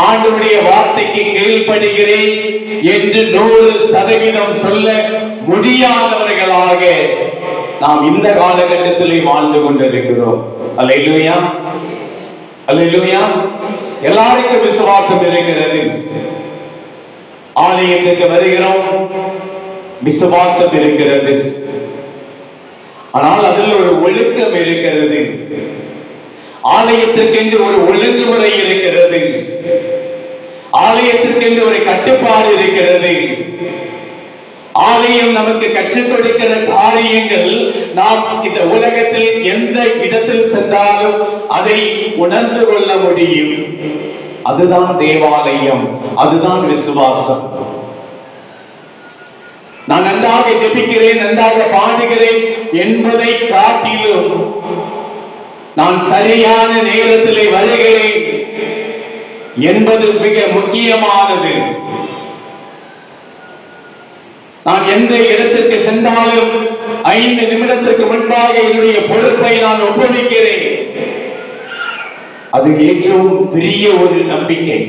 ஆண்டவருடைய வார்த்தைக்கு கீழ்ப்படுகிறேன் என்று 100% சொல்ல முடியாதவர்களாக நாம் இந்த காலகட்டத்தில் வாழ்ந்து கொண்டிருக்கிறோம். அல்லேலூயா, அல்லேலூயா. எல்லாருக்கும் விசுவாசம் இருக்கிறது. ஆலயத்துக்கு வருகிறோம், விசுவாசம் இருக்கிறது. ஆனால் அதில் ஒரு ஒழுக்கம் இருக்கிறது. ஆலயத்திற்கென்று ஒரு ஒழுங்குமுறை இருக்கிறது. ஆலயத்திற்கென்று ஒரு கட்டுப்பாடு இருக்கிறது. ஆலயம் நமக்கு கற்றுக் கொடுக்கிற காரியங்கள் நாம் இந்த உலகத்தில் எந்த இடத்தில் சென்றாலும் அதை உணர்ந்து கொள்ள முடியும். அதுதான் தேவாலயம், அதுதான் விசுவாசம். நான் நன்றாக ஜெபிக்கிறேன், நன்றாக பாடுகிறேன் என்பதை காட்டிலும் நான் சரியான நேரத்திலே வருகிறேன் என்பது மிக முக்கியமானது. நான் எந்த இடத்திற்கு சென்றாலும் 5 நிமிடத்திற்கு முன்பாக என்னுடைய பொறுப்பை நான் ஒப்புவிக்கிறேன். அது ஏற்றவும் பெரிய ஒரு நம்பிக்கை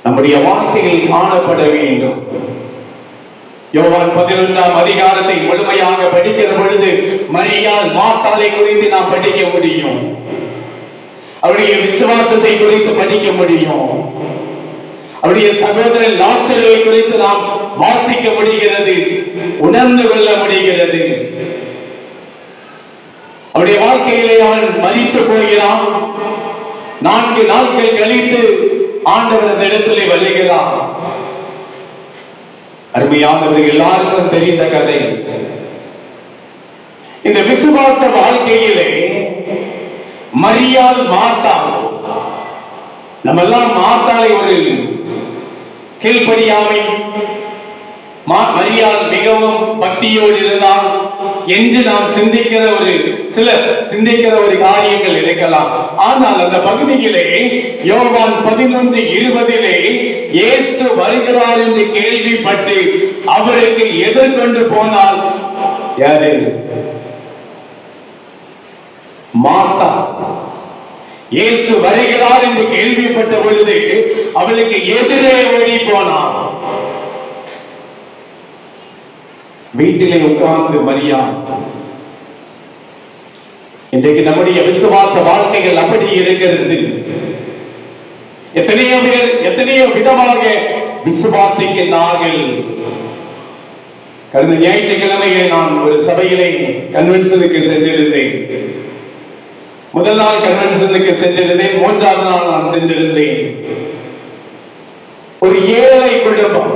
நம்முடைய வாழ்க்கையில் காணப்பட வேண்டும். யோவான் 11ஆம் அதிகாரத்தை முழுமையாக படிக்கிற பொழுது மரியாள் மார்த்தாளை குறித்து நாம் படிக்க முடியும். அவருடைய விசுவாசத்தை குறித்து படிக்க முடியும். அவருடைய சகோதரன் லாசருவை குறித்து நாம் வாசிக்க முடிகிறது, உணர்ந்து கொள்ள முடிகிறது. அவருடைய வாழ்க்கையிலே அவன் மரித்து போகிறான். 4 நாட்கள் கழித்து ஆண்டவர் அந்த இடத்திலே வருகிறார். அருமையானவர்கள், எல்லாருக்கும் தெரிந்த கதை. இந்த விசுவாச வாழ்க்கையிலே மரியாள் மார்த்தாள், நம்ம எல்லாம் மார்த்தாளை ஒரு கீழ்ப்படியாமை, மரியாள் மிகவும் பக்தியோடு இருந்தால் என்று நாம் சிந்திக்கிற ஒரு காரியங்கள் இருக்கலாம். ஆனால் அந்த பகுதியிலே யோவான் 11:20 இயேசு வருகிறார் என்று கேள்விப்பட்டு அவருக்கு எதிர்கொண்டு போனால் யாரு? மார்த்தா. இயேசு வருகிறார் என்று கேள்விப்பட்ட பொழுது அவளுக்கு எதிரே ஓடி போனார். வீட்டிலே உட்கார்ந்து மரியாள். இன்றைக்கு நம்முடைய விசுவாச வாழ்க்கைகள் அப்படி இருக்கிறது. எத்தனையோ விதமாக விசுவாசிக்கிறார்கள். கடந்த ஞாயிற்றுக்கிழமையை நான் ஒரு சபையிலே கன்வென்ஷனுக்கு சென்றிருந்தேன். முதல் நாள் கன்வென்ஷனுக்கு சென்றிருந்தேன். 3ஆவது நாள் நான் சென்றிருந்தேன். ஒரு ஏழை குடும்பம்,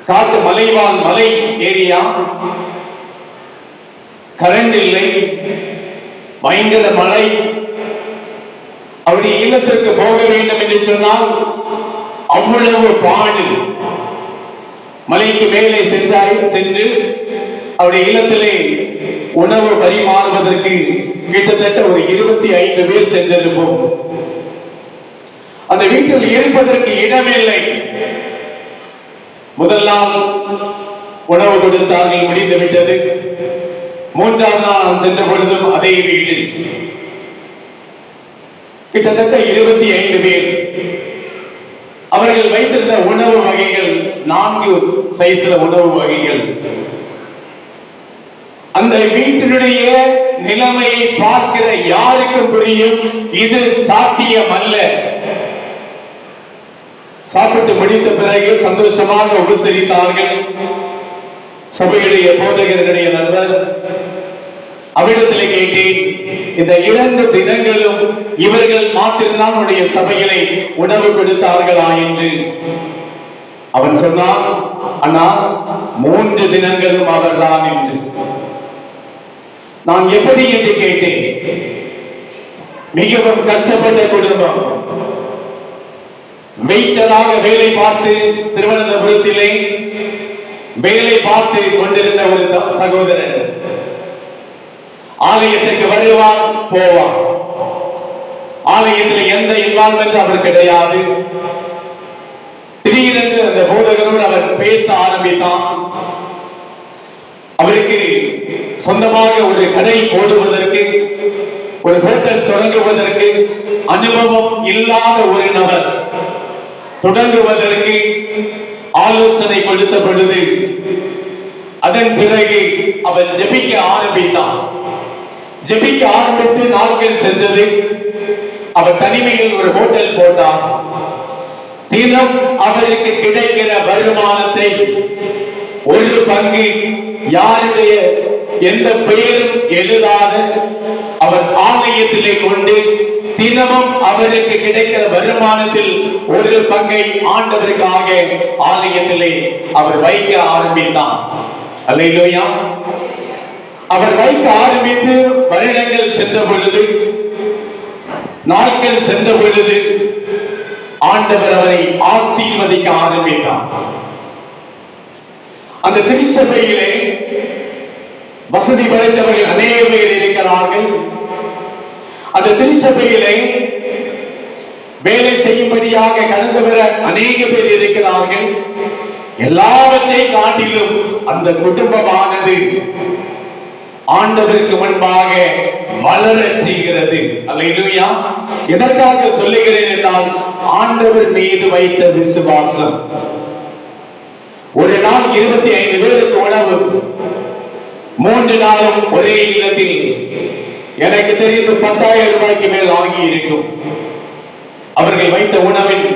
காட்டு மலைவாழ் மலை ஏரியா, கரண்ட் இல்லை, பயங்கர மழை. அவருடைய இல்லத்திற்கு போக வேண்டும் என்று சொன்னால் அவ்வளவு பாடு. மலைக்கு மேலே சென்று அவருடைய இல்லத்திலே உணவு பரிமாறுவதற்கு கிட்டத்தட்ட ஒரு 25 பேர் சென்றிருப்போம். அந்த வீட்டில் இருப்பதற்கு இடமில்லை. முதல் நாள் உணவு கொடுத்தார்கள், முடிந்து விட்டது. 3ஆவது நாள் நான் சென்ற பொழுதும் அதே வீட்டில் கிட்டத்தட்ட 25 பேர். அவர்கள் வைத்திருந்த உணவு வகைகள் 4 சைஸ்ல உணவு வகைகள். அந்த வீட்டினுடைய நிலைமையை பார்க்கிற யாருக்கும் புரியும், இது சாத்தியம் அல்ல. சாப்பிட்டு முடித்த பிறகு சந்தோஷமாக உபசரித்தார்கள். சபையுடைய போதகர்களுடைய நண்பர் அவ்விடத்திலே கேட்டேன், இந்த 2 தினங்களும் இவர்கள் மாத்திருந்தான் உடைய சபையிலே உணவு கொடுத்தார்களா என்று. அவன் சொன்னான், அண்ணா 3 தினங்களும் அவர்தான் என்று. நான் எப்படி என்று கேட்டேன். மிகவும் கஷ்டப்பட்ட குடும்பம். வெயிட்டராக வேலை பார்த்து திருவனந்தபுரத்திலே வேலை பார்த்து கொண்டிருந்த ஒரு சகோதரன். ஆலயத்திற்கு வருவார், போவார். ஆலயத்தில் எந்த இன்வால்மெண்ட் அவர் கிடையாது. திடீரென்று அந்த போதகரோடு அவர் பேச ஆரம்பித்தான். அவருக்கு சொந்தமாக ஒரு கடை போடுவதற்கு, ஒரு ஹோட்டல் தொடங்குவதற்கு அனுபவம் இல்லாத ஒரு நபர் தொடங்குவதற்கு ஆலோசனை கொடுத்த பொழுது அதன் பிறகு அவர் ஜெபிக்க ஆரம்பித்தான். ஜெபிக்க ஆரம்பித்து நாட்கள் சென்றது. அவர் தனிமையில் ஒரு ஹோட்டல் போட்டார். தினம் அவருக்கு கிடைக்கிற வருமானத்தை ஒரு பங்கு யாருடைய எந்த பெயரும் எழுதாத அவர் ஆலயத்திலே கொண்டு தினமும் அவருக்கு கிடைக்கிற வருமானத்தில் ஒரு பங்கை ஆண்டவருக்காக ஆலயத்திலே அவர் வைக்க ஆரம்பித்தார். அல்லேலூயா. அவர் வைக்க ஆரம்பித்து வருடங்கள் சென்ற பொழுது, நாட்கள் சென்ற பொழுது ஆண்டவர் அவரை ஆசீர்வதிக்க ஆரம்பித்தார். அந்த திருச்சபையிலே வசதி படைத்தவர்கள் அநேக பேர் இருக்கிறார்கள். அந்த திருச்சபையிலே வேலை செய்யும்படியாக கடந்து வர அநேக பேர் இருக்கிறார்கள். எல்லாவற்றை காட்டிலும் அந்த குடும்பமானது ஆண்டவருக்கு முன்பாக வளர செய்கிறது. அல்லேலூயா. எதற்காக சொல்லுகிறேன் என்றால், ஆண்டவர் மீது வைத்த விசுவாசம். ஒரு நாள் 25 பேருக்கு உணவு, 3 நாளும் ஒரே இல்லத்தில். எனக்கு தெரிந்து 10,000 ரூபாய்க்கு மேல் ஆகி இருக்கும் அவர்கள் வைத்த உணவின்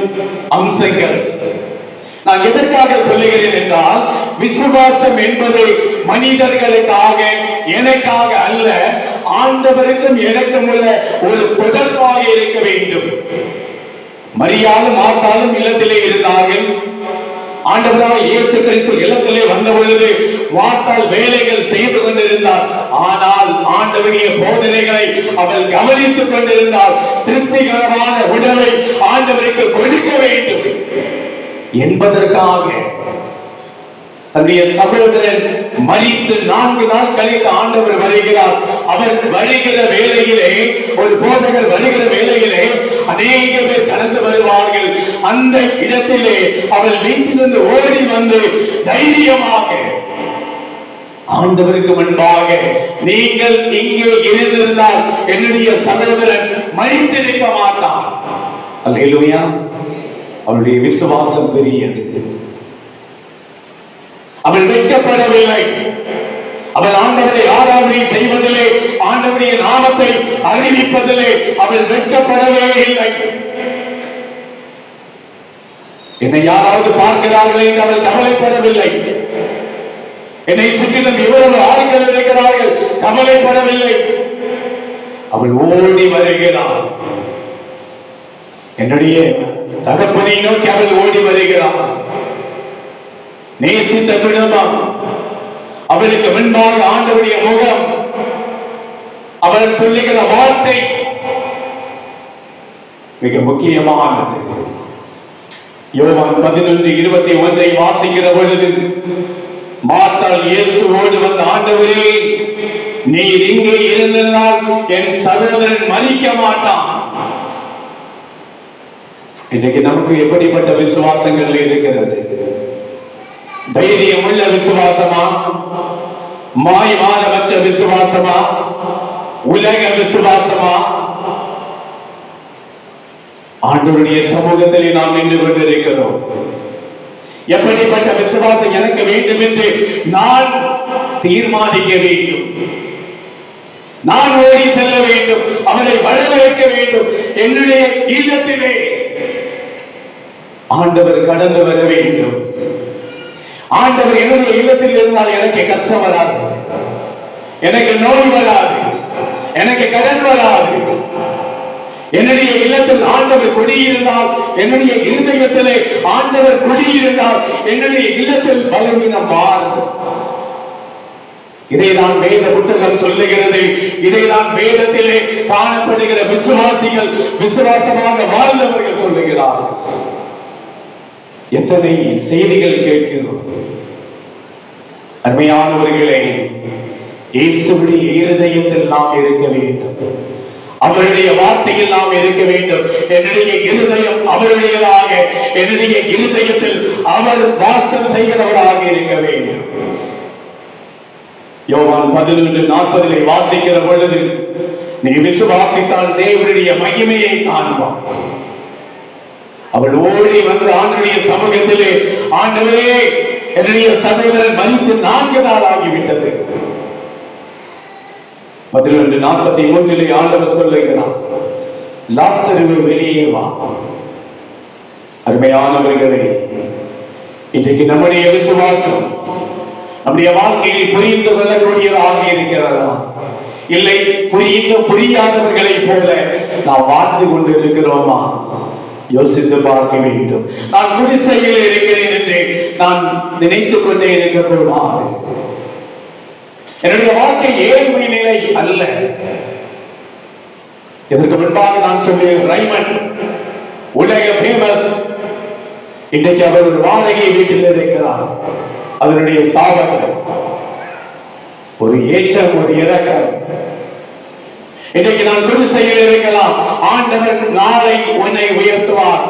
அம்சங்கள். நான் எதற்காக சொல்லுகிறேன் என்றால், விசுவாசம் என்பது மனிதர்களுக்காக, எனக்காக அல்ல, ஆண்டவருக்கும் எனக்கும் உள்ள ஒரு தொடர்பாக இருக்க வேண்டும். மரியாளும் மார்த்தாளும் இல்லத்திலே இருந்தார்கள். ஆண்டவராக இயேசு கிறிஸ்து இல்லத்திலே வந்த பொழுது மார்த்தாள் வேலைகள் செய்து கொண்டிருந்தார். ஆனால் ஆண்டவருடைய போதனைகளை அவள் கவனித்துக் கொண்டிருந்தால் திருப்திகரமான உணவை ஆண்டவருக்கு கொடுக்க வேண்டும் என்பதற்காக தன்னுடைய சகோதரன் மரித்து 4 நாள் கழித்து ஆண்டவர் வருகிறார். அவர் வருகிற வேளையிலே, ஒரு போதகர் வருகிற வேளையிலே அநேக பேர் கடந்து வருவார்கள். அந்த இடத்திலே அவள் வீட்டிலிருந்து ஓடி வந்து தைரியமாக ஆண்டவருக்கு முன்பாக, நீங்கள் இங்கே இருந்திருந்தால் என்னுடைய சகோதரன் மரித்திருக்க மாட்டான். அல்லேலூயா. அவருடைய விசுவாசம் பெரியது. அவள் வெட்கப்படவில்லை. அவள் ஆண்டவரை ஆராதனை செய்வதிலே, ஆண்டவருடைய நாமத்தை அறிவிப்பதிலே அவள் வெட்கப்படவே இல்லை. என்னை யாராவது பார்க்கிறார்களே என்று அவள் கவலைப்படவில்லை. என்னை சுற்றிலும் இவ்வளவு ஆட்கள் இருக்கிறார்கள், கவலைப்படவில்லை. அவள் ஓடி வருகிறாள். என்னுடைய தகப்பனை நோக்கி அவள் ஓடி வருகிறாள். நேசித்த குடும்பம், அவளுக்கு முன்பாக ஆண்டவருடைய முகம், அவள் சொல்லுகிற வார்த்தை மிக முக்கியமானது. யோவான் 11:21 வாசிக்கிற பொழுது, மார்த்தாள் இயேசுவோடு வந்த, ஆண்டவரே, நீர் இங்கே இருந்ததால் என் சகோதரன் மரிக்க மாட்டான். இன்றைக்கு நமக்கு எப்படிப்பட்ட விசுவாசங்கள் இருக்கிறது? தைரியம் உள்ள விசுவாசமா? மாய்மாலமற்ற விசுவாசமா? உலக விசுவாசமா? ஆண்டவருடைய சமூகத்திலே நாம் நின்று கொண்டிருக்கிறோம். எப்படிப்பட்ட விசுவாசம் எனக்கு வேண்டும் என்று நான் தீர்மானிக்க வேண்டும். நான் ஓடி செல்ல வேண்டும், அவரை வளர வைக்க வேண்டும். என்னுடைய இல்லத்திலே ஆண்டவர் கடந்து வர வேண்டும். ஆண்டவர் என்னுடைய இல்லத்தில் இருந்தால் எனக்கு கஷ்டம் வராது. எனக்கு நோய் வராது, எனக்கு கடன் வராது. என்னுடைய இல்லத்தில் ஆண்டவர் குடியிருந்தால், என்னுடைய இருதயத்திலே ஆண்டவர் குடியிருந்தால், என்னுடைய இல்லத்தில் பலவீனம் மாறும். இதைதான் வேத புத்தகம் சொல்லுகிறது. இதைதான் வேதத்திலே காணப்படுகிற விசுவாசிகள், விசுவாசமாக வாழ்ந்தவர்கள் சொல்லுகிறார்கள். எத்தனை செய்திகள் கேட்கிறோம். அருமையானவர்களே, இயேசுவுடைய இருதயத்தில் நாம் இருக்க வேண்டும், அவருடைய வார்த்தையில் நாம் இருக்க வேண்டும். என்னுடைய இருதயம் அவருடையதாக, என்னுடைய இருதயத்தில் அவர் வாசம் செய்கிறவராக இருக்க வேண்டும். யோவான் 11:40 வாசிக்கிற பொழுது, நீ விசுவாசித்தால் தேவனுடைய மகிமையை காண்பான். அவள் ஓடி வந்து ஆண்டவருடைய சமூகத்திலே, ஆண்டவரே, என்னுடைய சகோதரன் மரித்து 4 நாள் ஆகிவிட்டது. 11:43 ஆண்டவர் சொல்லுகிறார், லாசருவை வெளியே வா. அருமையானவர்களே, இன்றைக்கு நம்முடைய விசுவாசம் நம்முடைய வாழ்க்கையில் புரிந்து கொள்ளக்கூடியதாக இருக்கிறதா? இல்லை புரியாதவர்களை போல நாம் வாழ்ந்து கொண்டு இருக்கிறோமா? யோசித்து பார்க்க வேண்டும். நான் குடிசையில் இருக்கிறேன் என்று நான் நினைத்துக் கொண்டே இருக்கக்கூடாது. என்னுடைய வாழ்க்கை ஏழ்மை நிலை அல்ல. இதற்கு முன்பாக நான் சொல்லுவேன், ரைமண்ட் உலக ஃபேமஸ். இன்றைக்கு அவர் ஒரு வாடகை வீட்டில் இருக்கிறார். அதனுடைய சாபங்கள் ஒரு ஏற்றம், ஒரு இறக்கம். இன்றைக்கு நான் குடிசையில் இருக்கலாம். ஆண்டவர் நாளை உன்னை உயர்த்துவார்,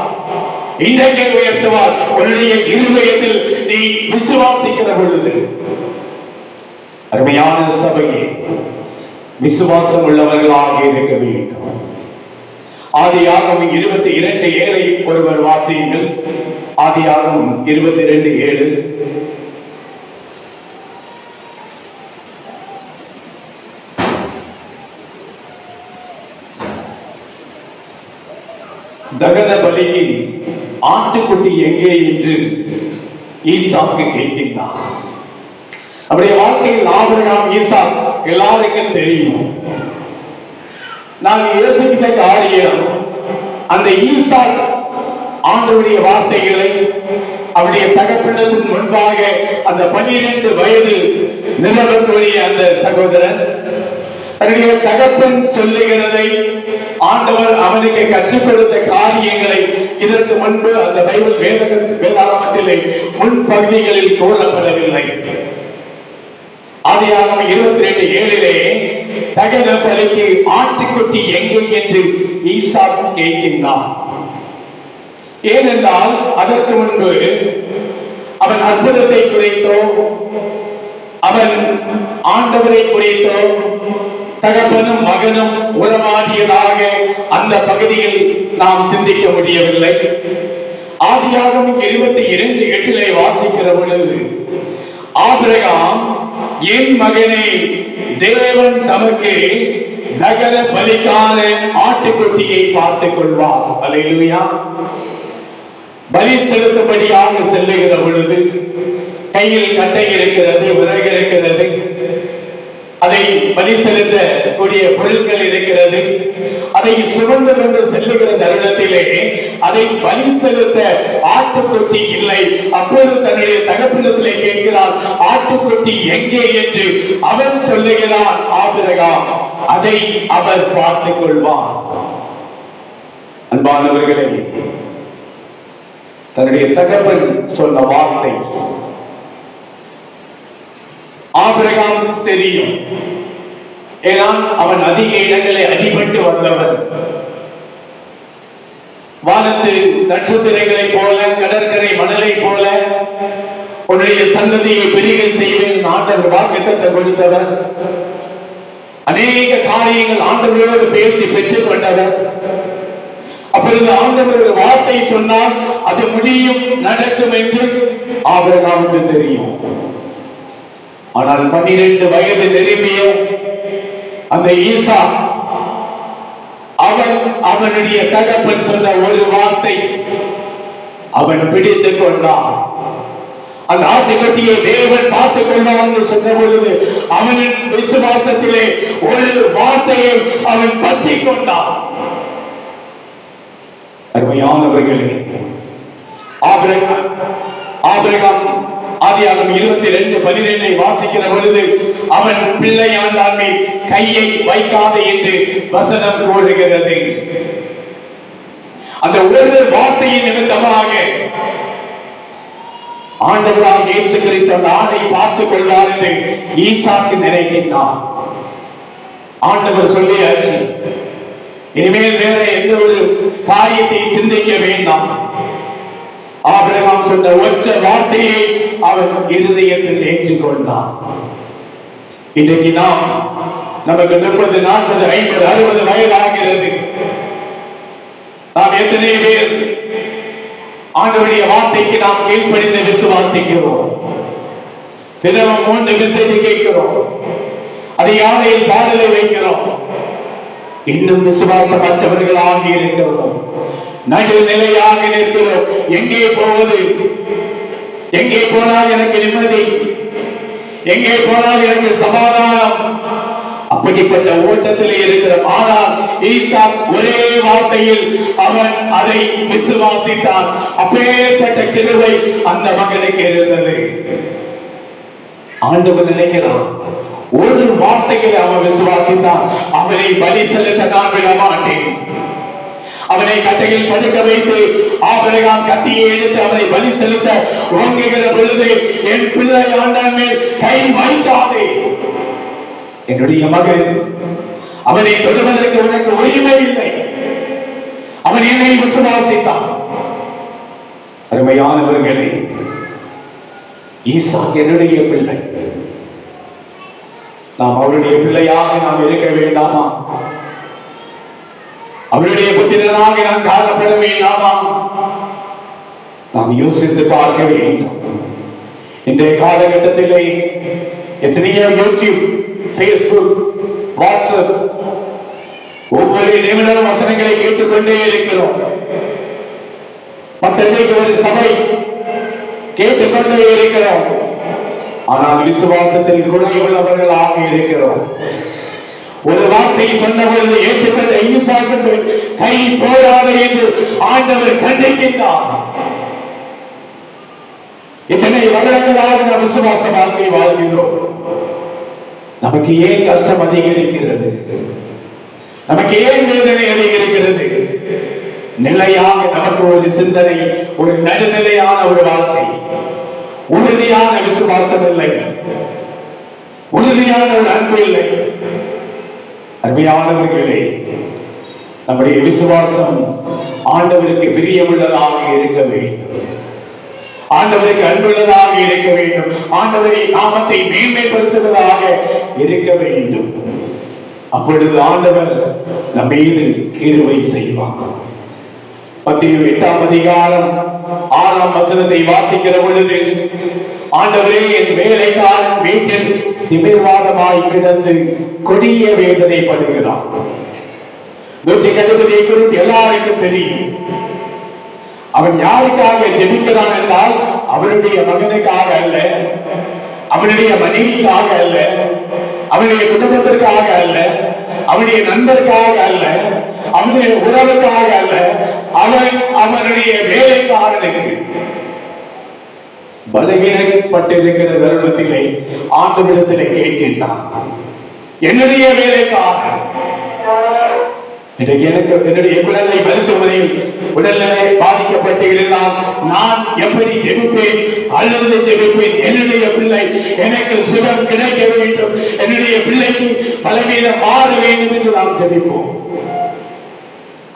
இன்றைக்கு உயர்த்துவார். உன்னுடைய இருதயத்தில் நீ விசுவாசிக்கிற பொழுது. அருமையான சபையே, விசுவாசம் உள்ளவர்களாக இருக்க வேண்டும். ஆதியாகமம் 22:7 ஒருவர் வாசியுங்கள். ஆதியாகமம் 22:7. தகன பலிக்கு ஆட்டுக்குட்டி எங்கே என்று ஈசாக்கு கேட்கின்றார். அவருடைய வாழ்க்கையில் ஆபிரகாம், ஈசாக் எல்லாருக்கும் தெரியும். நான் யோசித்த காரியம், அந்த ஈசாக் ஆண்டவருடைய வார்த்தைகளை அவருடைய தகப்பனத்தின் முன்பாக அந்த 12 வயது நிரம்பக்கூடிய அந்த சகோதரன் தன்னுடைய தகப்பன் சொல்லுகிறதை, ஆண்டவர் அவனுக்கு கற்றுக் கொடுத்த காரியங்களை இதற்கு முன்பு அந்த பைபிள் வேதாகமத்திலே முன்பகுதிகளில் கூறப்படவில்லை. ஆதியாகமம் 22:7 தகன பலிக்கு ஆட்டுக்குட்டி எங்கே என்று ஈசாக் கேட்கின்றான். ஏனென்றால் அதற்கு முன்பு அவன் அற்புதத்தை குறித்தோ, அவன் ஆண்டவரை குறித்தோ, தகப்பனும் மகனும் உறவாடியதாக அந்த பகுதியில் நாம் சிந்திக்க முடியவில்லை. ஆதியாகமம் 22:8 வாசிக்கிற பொழுது, ஆபிரகாம், என் மகனே, தேவன் நமக்கு தகன பலிக்கான ஆட்டுக்குட்டியை பார்த்துக் கொள்வார். அல்லேலூயா. பலி செலுத்தபடியாக செல்லுகிற பொழுது கையில் கட்டை இருக்கிறது, விறகு இருக்கிறது, அதை பலி செலுத்த கூடிய பொருட்கள் இருக்கிறது. அதை சுமந்து கொண்டு செல்லுகிற தருணத்திலே அதை பலி செலுத்த ஆட்டுக்குட்டி இல்லை. அப்போது தன்னுடைய தகப்பனிடத்திலே கேட்கிறார், ஆட்டுக்குட்டி எங்கே என்று. அவன் சொல்லுகிறான், ஆபிரகாம், அதை அவர் பார்த்துக் கொள்வார். அன்பானவர்களே, தன்னுடைய தகப்பன் சொன்ன வார்த்தை ஆபிரகாம் தெரியும். ஏன்னா அவன் அதிக இடங்களை அடிபட்டு வந்தவன். வானத்து நட்சத்திரங்களை போல, கடற்கரை மணலை போல உன்னுடைய சந்ததியை பெருக செய்வேன் ஆண்டவர் வாக்குத்தத்தத்தை கொடுத்தவர். அநேக காரியங்கள் ஆண்டவரோடு பேசி பெற்றுக் கொண்டவர். அப்பொழுது ஆண்டவர் ஒரு வார்த்தை சொன்னால் அது முடியும், நடக்கும் என்று ஆபிரகாமுக்கு தெரியும். ஆனால் 12 வயது நிரம்பிய அந்த ஈசாக், அவனுடைய தகப்பன் சொன்ன ஒரு வார்த்தை அவன் பிடித்துக் கொண்டான். அந்த ஆட்டுக்குட்டியை தேவன் பார்த்துக் கொள்வான் என்று சொன்ன பொழுது அவனின் விசுவாசத்திலே ஒரு வார்த்தையை அவன் பற்றி கொண்டான். அருமையானவர்களே, ஆபிரகாம் ஆதியாகமம் 22:12 வாசிக்கிற பொழுது அவன் பிள்ளையாண்டான் மேல் கையை வைக்காதே என்று வசனம் கூறுகிறது. அந்த ஒரு வார்த்தையின் நிமித்தமாக ஆண்டவராக இயேசு கிறிஸ்து அந்த ஆணை பார்த்துக் கொள்வார் என்று ஈசாக்கு நினைக்கின்றான். ஆண்டவர் சொல்லியாச்சு, இனிமேல் வேற எந்த ஒரு காரியத்தை சிந்திக்க வேண்டாம். ஆபிரகாம் சொன்ன ஒற்ற வார்த்தையை அவன் இருதயத்தில் ஏற்றுக்கொண்டான். இன்றைக்கு நமக்கு 30, 40, 50, 60 வயதாகிறது. நாம் எத்தனை பேர் ஆண்டவருடைய வார்த்தைக்கு நாம் கீழ்ப்படிந்து விசுவாசிக்கிறோம்? தினமும் 3 விசையை கேட்கிறோம், அதிகாலையில் பாடலை வைக்கிறோம், இன்னும் விசுவாசமற்றவர்களாக இருக்கிறோம், நடுநிலையாக இருக்கிறோம். எங்கே போவது? எங்கே போனால் எனக்கு நிம்மதி? எங்கே போனால் எனக்கு சமாதானம்? அப்படிப்பட்ட ஓட்டத்தில் இருக்கிற ஆனால் ஈசாக் ஒரே வார்த்தையில் அவன் அதை விசுவாசித்தான். அப்பேற்பட்ட கிருபை அந்த மகனுக்கு இருந்தது. ஆண்டவர் நினைக்கிறான், ஒரு வார்த்தையில் அவன் விசுவாசித்தான். அவனை பலி செலுத்த நான் விட மாட்டேன். அவனை கட்டையில் படுக்க வைத்து ஆபிரகாம் கத்தியை எடுத்து அவனை பலி செலுத்த ஓங்குகிற பொழுது, என் பிள்ளை ஆண்டான் மேல் கை வைக்காதே, என்னுடைய மகன், அவனை தொடுவதற்கு உனக்கு உரிமை இல்லை. அவன் என்னை விசுவாசித்தான். அருமையானவர்களே, ஈசாக் என்னுடைய பிள்ளை. நாம் அவருடைய பிள்ளையாக நாம் இருக்க வேண்டாமா? அவருடைய புத்திரனாக நாம் காணப்பட வேண்டாமா? நாம் யோசித்து பார்க்க வேண்டும். இன்றைய காலகட்டத்திலே எத்தனையோ யூடியூப், Facebook, WhatsApp, ஒவ்வொரு நிமிடம் வசனங்களை கேட்டுக்கொண்டே இருக்கிறோம். பத்திரிகைக்கு ஒரு சபை கேட்டுக்கொண்டே இருக்கிறோம். ஆனால் விசுவாசத்தில் குறையுள்ளவர்களாக இருக்கிறோம். ஒரு வார்த்தை சொன்ன பொழுது ஏற்றுக்கொண்ட ஈசாக்கு கை போடாத என்று ஆண்டவர் கண்டிக்கின்றார். இத்தனை வருடங்களாக நாம் விசுவாச வாழ்க்கை வாழ்கிறோம். நமக்கு ஏன் கஷ்டம் அதிகரிக்கிறது? நமக்கு ஏன் வேதனை அதிகரிக்கிறது? நிலையாக நமக்கு ஒரு சிந்தனை, ஒரு நடுநிலையான ஒரு வாழ்க்கை, உறுதியான விசுவாசம் இல்லை, உறுதியான ஒரு அன்பு இல்லை. அருமையானவர்களே, நம்முடைய விசுவாசம் ஆண்டவருக்கு பிரியமுள்ளதாக இருக்க வேண்டும். ஆண்டவருக்கு அன்புள்ளதாக இருக்க வேண்டும். ஆண்டவரை நாமத்தை மேன்மைப்படுத்துவதாக இருக்க வேண்டும். அப்பொழுது ஆண்டவர் நம் மீது கிருபை செய்வார். 8:6 வாசிக்கிற பொழுது, ஆண்டவரே, என் வேலைக்காரன் வீட்டில் திமிர்வாதமாய் கிடந்து கொடிய வேதனைப்படுகிறான். 170 குறித்து எல்லாருக்கும் தெரியும். அவன் யாருக்காக ஜெபிக்கிறான் என்றால், அவனுடைய மகனுக்காக அல்ல, அவனுடைய மனைவிக்காக அல்ல, அவனுடைய குடும்பத்திற்காக அல்ல, அவனுடைய நண்பருக்காக அல்ல, அவனுடைய உறவுக்காக அல்ல, அவன் அவனுடைய வேலைக்காரனுக்கு பலகீனப்பட்டிருக்கிற தருணத்திலே ஆண்டவரிடத்திலே கேட்கின்றான், என்னுடைய வேலைக்காரன். என்னுடைய குழந்தை மருத்துவமனையில் உடல்நிலை பாதிக்கப்பட்டு இருந்தால் நான் எப்படி ஜெபிப்பேன்? அழுது ஜெபிப்பேன். என்னுடைய பிள்ளை எனக்கு சுகம் கிடைக்க வேண்டும், என்னுடைய பிள்ளைக்கு பலவீனம் மாற வேண்டும் என்று நாம் ஜெபிப்போம்.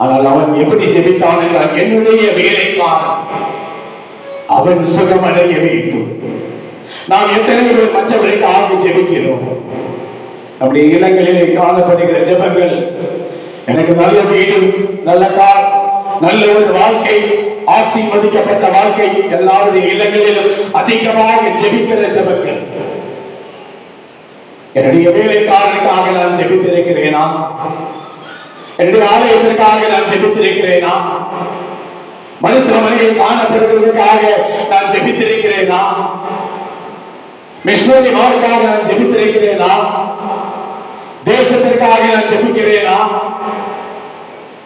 ஆனால் அவன் எப்படி ஜெபித்தான் என்றால், என்னுடைய வேலைக்காரன் அவன் சுகம் அடைய வேண்டும். நாம் எத்தனை பேர் மற்றவர்களுக்காக ஜெபிக்கிறோம்? நம்முடைய இல்லங்களிலே காணப்படுகிற ஜெபங்கள், எனக்கு நல்ல வீடு, நல்ல கார், நல்ல ஒரு வாழ்க்கை, ஆசீர்வதிக்கப்பட்ட வாழ்க்கை, எல்லாருடைய இல்லங்களிலும் அதிகமாக ஜெபிக்கிற ஜெபங்கள். என்னுடைய வேலைக்காரனுக்காக நான் ஜெபித்திருக்கிறேனா? என்னுடைய ஆலயத்திற்காக நான் ஜெபித்திருக்கிறேனா? மருத்துவமனையில் காணப்படுவதற்காக நான் ஜெபித்திருக்கிறேனா? மிஷனரி வாழ்க்காக நான் ஜெபித்திருக்கிறேனா? தேசத்திற்காக நான் ஜெபிக்கிறேனா?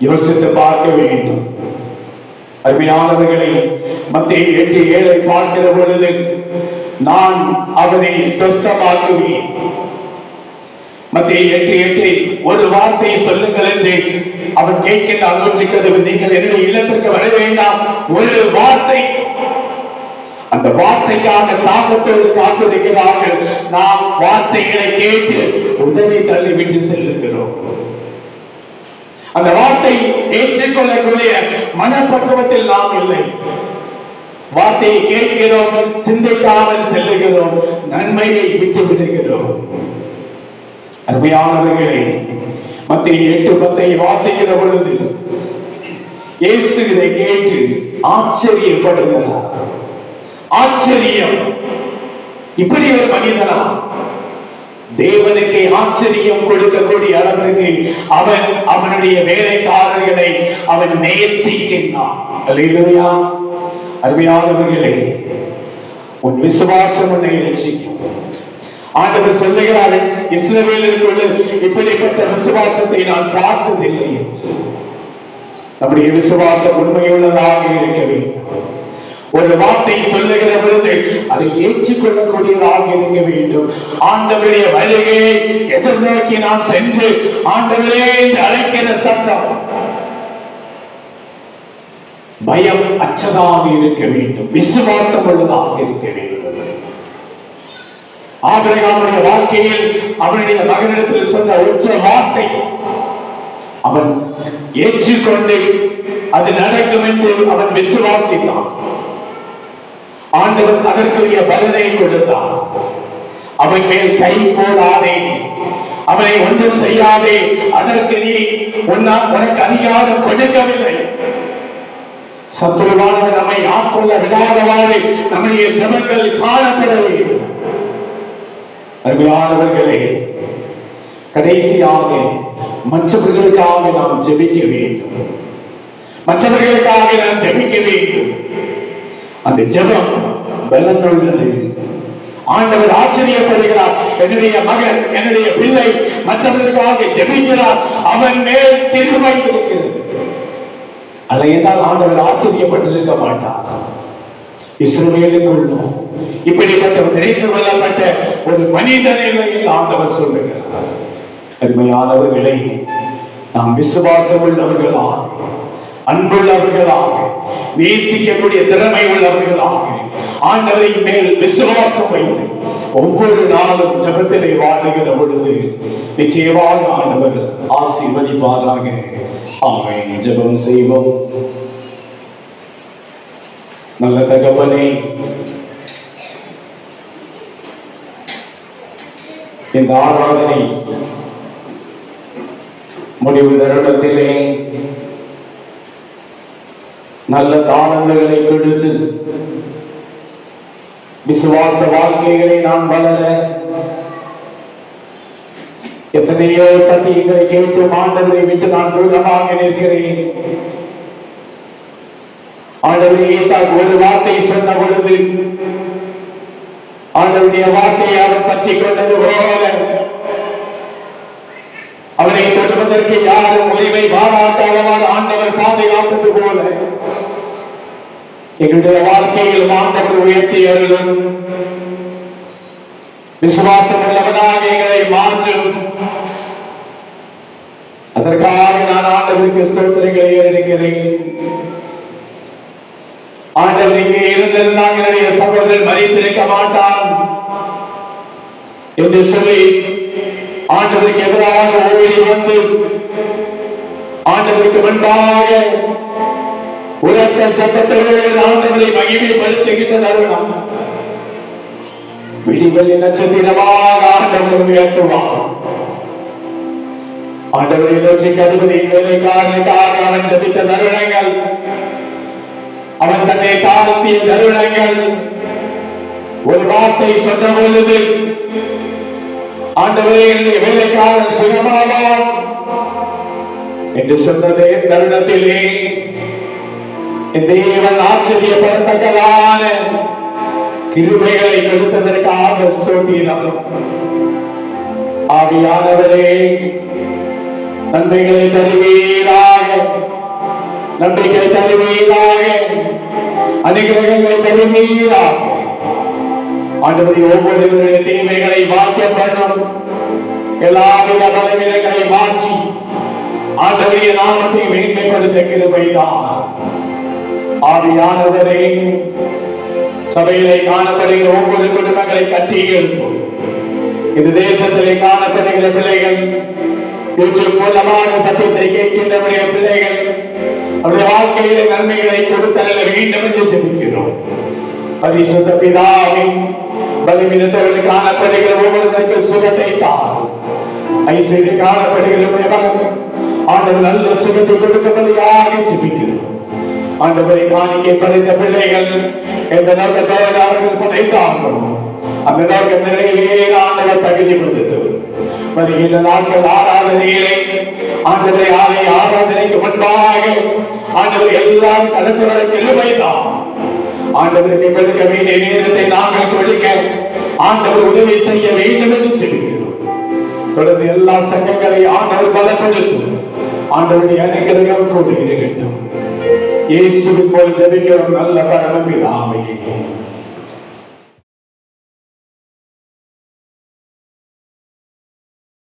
யோசித்து பார்க்க வேண்டும். அருமையானவர்களை, மத்தேயு 8:7 பார்க்கிற பொழுது, நான் அவனை சொஸ்தமாக்குவேன். மத்தேயு 8:8 ஒரு வார்த்தை சொல்லுங்கள் என்று அவன் கேட்கின்ற ஆலோசிக்கிறது. நீங்கள் என்னுடைய இல்லத்திற்கு வர வேண்டாம், ஒரு வார்த்தை. அந்த வார்த்தைக்காக தாக்கத்தோடு காத்திருக்கிறார்கள். நாம் வார்த்தைகளை கேட்டு உதவி தள்ளிவிட்டு செல்லுகிறோம். அந்த வார்த்தை ஏற்றுக்கொள்ளக்கூடிய மனப்பக்குவத்தில் நாம் இல்லை. வார்த்தையை கேட்கிறோம், சிந்திக்காமல் செல்லுகிறோம், நன்மையை விட்டு விடுகிறோம். அருமையானவர்களே, மத்தேயு 8:10 வாசிக்கிற பொழுது இயேசு இதை கேட்டு ஆச்சரியப்படுகிறார். ஆச்சரியம்! இப்படி ஒரு மனிதனா? தேவனுக்கு ஆச்சரியம் கொடுக்கக்கூடிய அளவிற்கு அவன் அவனுடைய வேலைக்காரர்களை அவன் நேசிக்கின்றான். அல்லேலூயா! அருமையானவர்களே, உன் விசுவாசம் உன்னை ரட்சிக்கும். ஆண்டவர் சொல்லுகிறார், இஸ்ரவேலுக்குள்ள இப்படிப்பட்ட விசுவாசத்தை நான் பார்த்ததில்லை. நம்முடைய விசுவாசம் உண்மையுள்ளதாக இருக்க வேண்டும். ஒரு வார்த்தை சொல்லுகிற பொழுது அதை ஏற்றுக்கொள்ளக்கூடியதாக இருக்க வேண்டும். ஆண்டவருடைய வருகையை எதிர்நோக்கி நாம் சென்று ஆண்டவரே என்று அழைக்கிற சத்தம் பயம் அற்றதாக இருக்க வேண்டும், விசுவாசம் உள்ளதாக இருக்க வேண்டும். ஆபிரகாமுடைய வாழ்க்கையில் அவனுடைய மகனிடத்தில் சொன்ன ஒற்ற வார்த்தை அவன் ஏற்றுக்கொண்டு அது நடக்கும் என்று அவன் விசுவாசித்தான். ஆண்டவர் அதற்குரிய பலனை கொடுத்தார். அவன் மேல் கை போடாதே, அவனை ஒன்றும் செய்யாதே, அதற்கு நீ உனக்கு அதிகாரம் கொடுக்கவில்லை. சத்துருவானவர் நம்மை ஆட்கொள்ள விடாதவாறு நம்முடைய ஜெபங்கள் காணப்பட வேண்டும். அருமையானவர்களே, கடைசியாக மற்றவர்களுக்காக நாம் ஜெபிக்க வேண்டும். மற்றவர்களுக்காக நாம் ஜெபிக்க வேண்டும். அந்த ஜெபம் பலனுள்ளது. ஆண்டவர் ஆச்சரியப்படுகிறார். என்னுடைய மகன், என்னுடைய பிள்ளை மற்றவர்களுக்காக ஜெபிக்கிறார், அவன் மேல் திருமை இருக்கிறது. அதை என்றால் ஆண்டவர் ஆச்சரியப்பட்டிருக்க மாட்டார். இஸ்ரவேலுக்குள்ளும் இப்படிப்பட்ட தெரிந்து கொள்ளப்பட்ட ஒரு மனிதன் நிலையில் ஆண்டவர் சொல்லுகிறார். அருமையானவர்களை, நாம் விசுவாசம் உள்ளவர்களாக, அன்புள்ளவர்களாக, நேசிக்கக்கூடிய திறமை உள்ளவர்களாக ஆண்டவரின் மேல் விசுவாசம் வைத்து ஒவ்வொரு நாளும் ஜெபத்திலே வாழுகிற பொழுது நிச்சயமாக ஆண்டவர் ஆசீர்வதிப்பாராக. ஆமென். ஜெபம் செய்வோம். நல்ல தகப்பனே, இந்த ஆராதனை முடிவு தருணத்திலே நல்ல தானங்களை கொடுத்து விசுவாச வாழ்க்கைகளை நான் வளர எத்தனையோ சத்தியங்களை கேட்டு ஆண்டவரை விட்டு நான் தூரமாக நிற்கிறேன். ஆண்டவரே, ஈசாக்கு ஒரு வார்த்தை சொன்ன பொழுது ஆண்டவருடைய வார்த்தையை அவர் பற்றி கொண்டது போல அவரை தொடுவதற்கு யாரும் உரிமை பாராட்டாதவாறு ஆண்டவர் பாதுகாத்தது போல எங்களுடைய வாழ்க்கையில் ஆண்டவர் உயர்த்தி அருளும். விசுவாசம் உள்ளவனாக எங்களை மாற்றும். அதற்காக நான் ஆண்டவருக்கு ஸ்தோத்திரங்களை ஏறெடுக்கிறேன். ஆண்டவர் இங்கே இருந்திருந்தால் என்னுடைய சகோதரன் மறித்திருக்க மாட்டான் என்று சொல்லி ஆண்டவருக்கு எதிராக ஓடி வந்து ஆண்டவருக்கு முன்பாக உரத்த சத்தத்தோடு ஆண்டவரை மகிமைப்படுத்துகின்ற தருணம் விடிவெளி நட்சத்திரமாக ஆண்டவர் உயர்த்துவார். ஆண்டவரை நோக்கி கருவதின் வேலைக்காரனுக்காக அவன் ஜபித்த தருணங்கள், அவன் தன்னை தாழ்த்திய தருணங்கள், ஒரு வார்த்தை சொன்ன பொழுது ஆண்டவரே என்னுடைய வேலைக்காரன் சுகமாவான் என்று சொன்னதே தருணத்திலே தேவன் ஆச்சரியப்படத்தக்கதான கிருபைகளை கொடுத்ததற்காக ஸ்தோத்திரம். ஆவியானவரே, நன்மைகளை தருவீராக, நம்பிக்கை தருவீராக, அனுகிரகங்களை தருவீராக. ஆண்டவரே, ஒவ்வொருவருடைய தீமைகளை வாக்கியம் பண்ணும், எல்லாவித பலவீனங்களை மாற்றி ஆண்டவருடைய நாமத்தை மேன்மைப்படுத்த கிருபைதான். ஆவியானவரே, சபையிலே காணப்படுகிற ஒவ்வொரு குடும்பங்களை கட்டி எழுப்பும். இந்த தேசத்திலே காணப்படுகிற பிள்ளைகள், யூடியூப் மூலமாக சத்தியத்தை கேட்கின்றவருடைய பிள்ளைகள், அவருடைய வாழ்க்கையிலே நன்மைகளை கொடுத்தல்ல வேண்டும் என்று ஜெபிக்கிறோம். பரிசுத்த பிதாவின் பலவீனத்தோடு காணப்படுகிற ஒவ்வொருவருக்கு சுகத்தை தான். ஐசியில் காணப்படுகிற ஆண்டவர் நல்ல சுகத்தை கொடுக்கப்படுவதாக ஜெபிக்கிறோம். ஆண்டவரை காணிக்கை படைத்த பிள்ளைகள் எந்த நோக்கத்தோடு அவர்கள் படைத்தார்கள், அந்த நோக்கம் நிறைவேற ஆண்டவர் தகுதிப்படுத்து. வருகின்ற நாட்கள் ஆராதனையிலே ஆண்டவரை ஆராதனைக்கு முன்பாக ஆண்டவர் எல்லாம் கடந்து வர கிருபைதான். ஆண்டவருக்கு கொடுக்க வேண்டிய நேரத்தை நாங்கள் கொடுக்க ஆண்டவர் உதவி செய்ய வேண்டும் என்று சொல்கிறோம். தொடர்ந்து எல்லா சங்கங்களை ஆண்டவர் பலப்படுத்தும். ஆண்டவருடைய அனுகிரகம் கூட இருக்கட்டும். இயேசுவின் போல் ஜெபிக்கிறோம் நல்ல பரமபிதாவே.